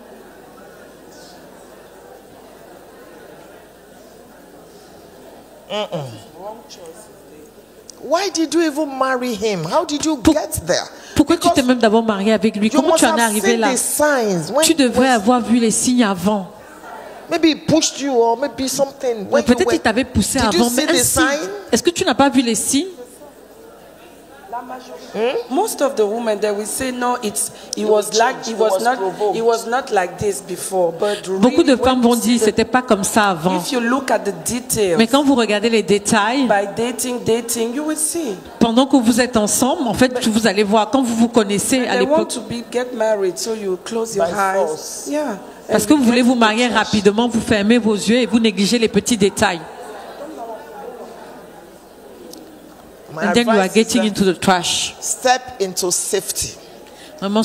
Why did you even marry him? How did you get there? Pourquoi tu t'es même d'abord marié avec lui? Comment tu en es arrivé là? Tu devrais avoir vu les signes avant. Maybe he pushed you or maybe something. Peut-être qu'il t'avait poussé avant, mais est-ce que tu n'as pas vu les signes? Most of the women they will say no, it was not like this before, but really, beaucoup de femmes vont dire c'était pas comme ça avant. If you look at the details, mais quand vous regardez les détails, by dating, you will see. Pendant que vous êtes ensemble, en fait, vous allez voir quand vous vous connaissez à l'époque. Get married, so you close your eyes. Yeah. Parce que vous voulez vous marier rapidement, vous fermez vos yeux et vous négligez les petits détails. And then you are getting into the trash. Step into safety. Vraiment,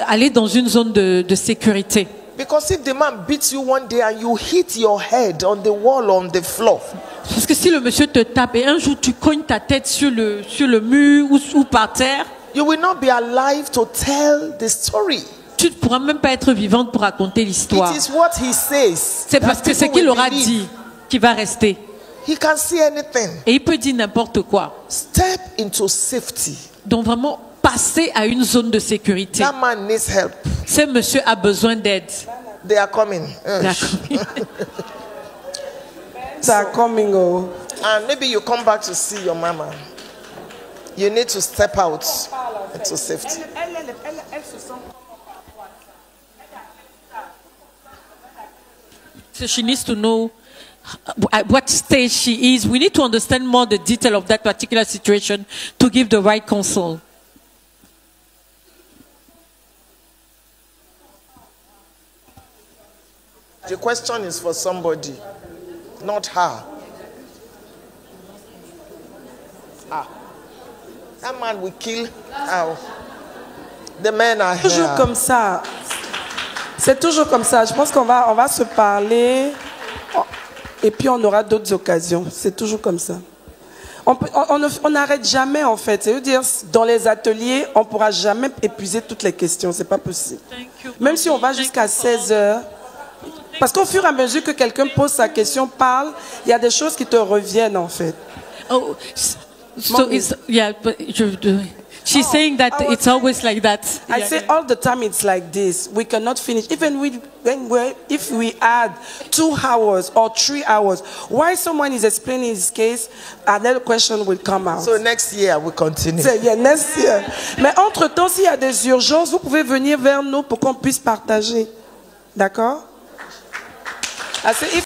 allez dans une zone de sécurité. Because if the man beats you one day and you hit your head on the wall, on the floor. Parce que si le monsieur te tape et un jour tu cognes ta tête sur le mur ou par terre, you will not be alive to tell the story. Tu ne pourras même pas être vivante pour raconter l'histoire. It is what he says. C'est parce que ce qu'il aura dit qui va rester. He can see anything. Et il peut dire n'importe quoi. Step into safety. Donc vraiment, passer à une zone de sécurité. That man needs help. Ce monsieur a besoin d'aide. They are coming. They are coming. Oh. And maybe you come back to see your mama. You need to step out into safety. So she needs to know at what stage she is. We need to understand more the detail of that particular situation to give the right counsel. The question is for somebody, not her. That man will kill her. The men are here. Toujours comme ça. C'est toujours comme ça. Je pense qu'on va se parler et puis on aura d'autres occasions. C'est toujours comme ça. On n'arrête jamais en fait. C'est-à-dire dans les ateliers, on ne pourra jamais épuiser toutes les questions. C'est pas possible. Même si on va jusqu'à 16h. Parce qu'au fur et à mesure que quelqu'un pose sa question, parle, il y a des choses qui te reviennent en fait. Oh, so it's, yeah, but she's saying that it's always like that. I say all the time it's like this. We cannot finish. Even if we add 2 hours or 3 hours, while someone is explaining his case, another question will come out. So next year we continue. Yeah, next year. Mais entre-temps, s'il y a des urgences, vous pouvez venir vers nous pour qu'on puisse partager. D'accord? I say, if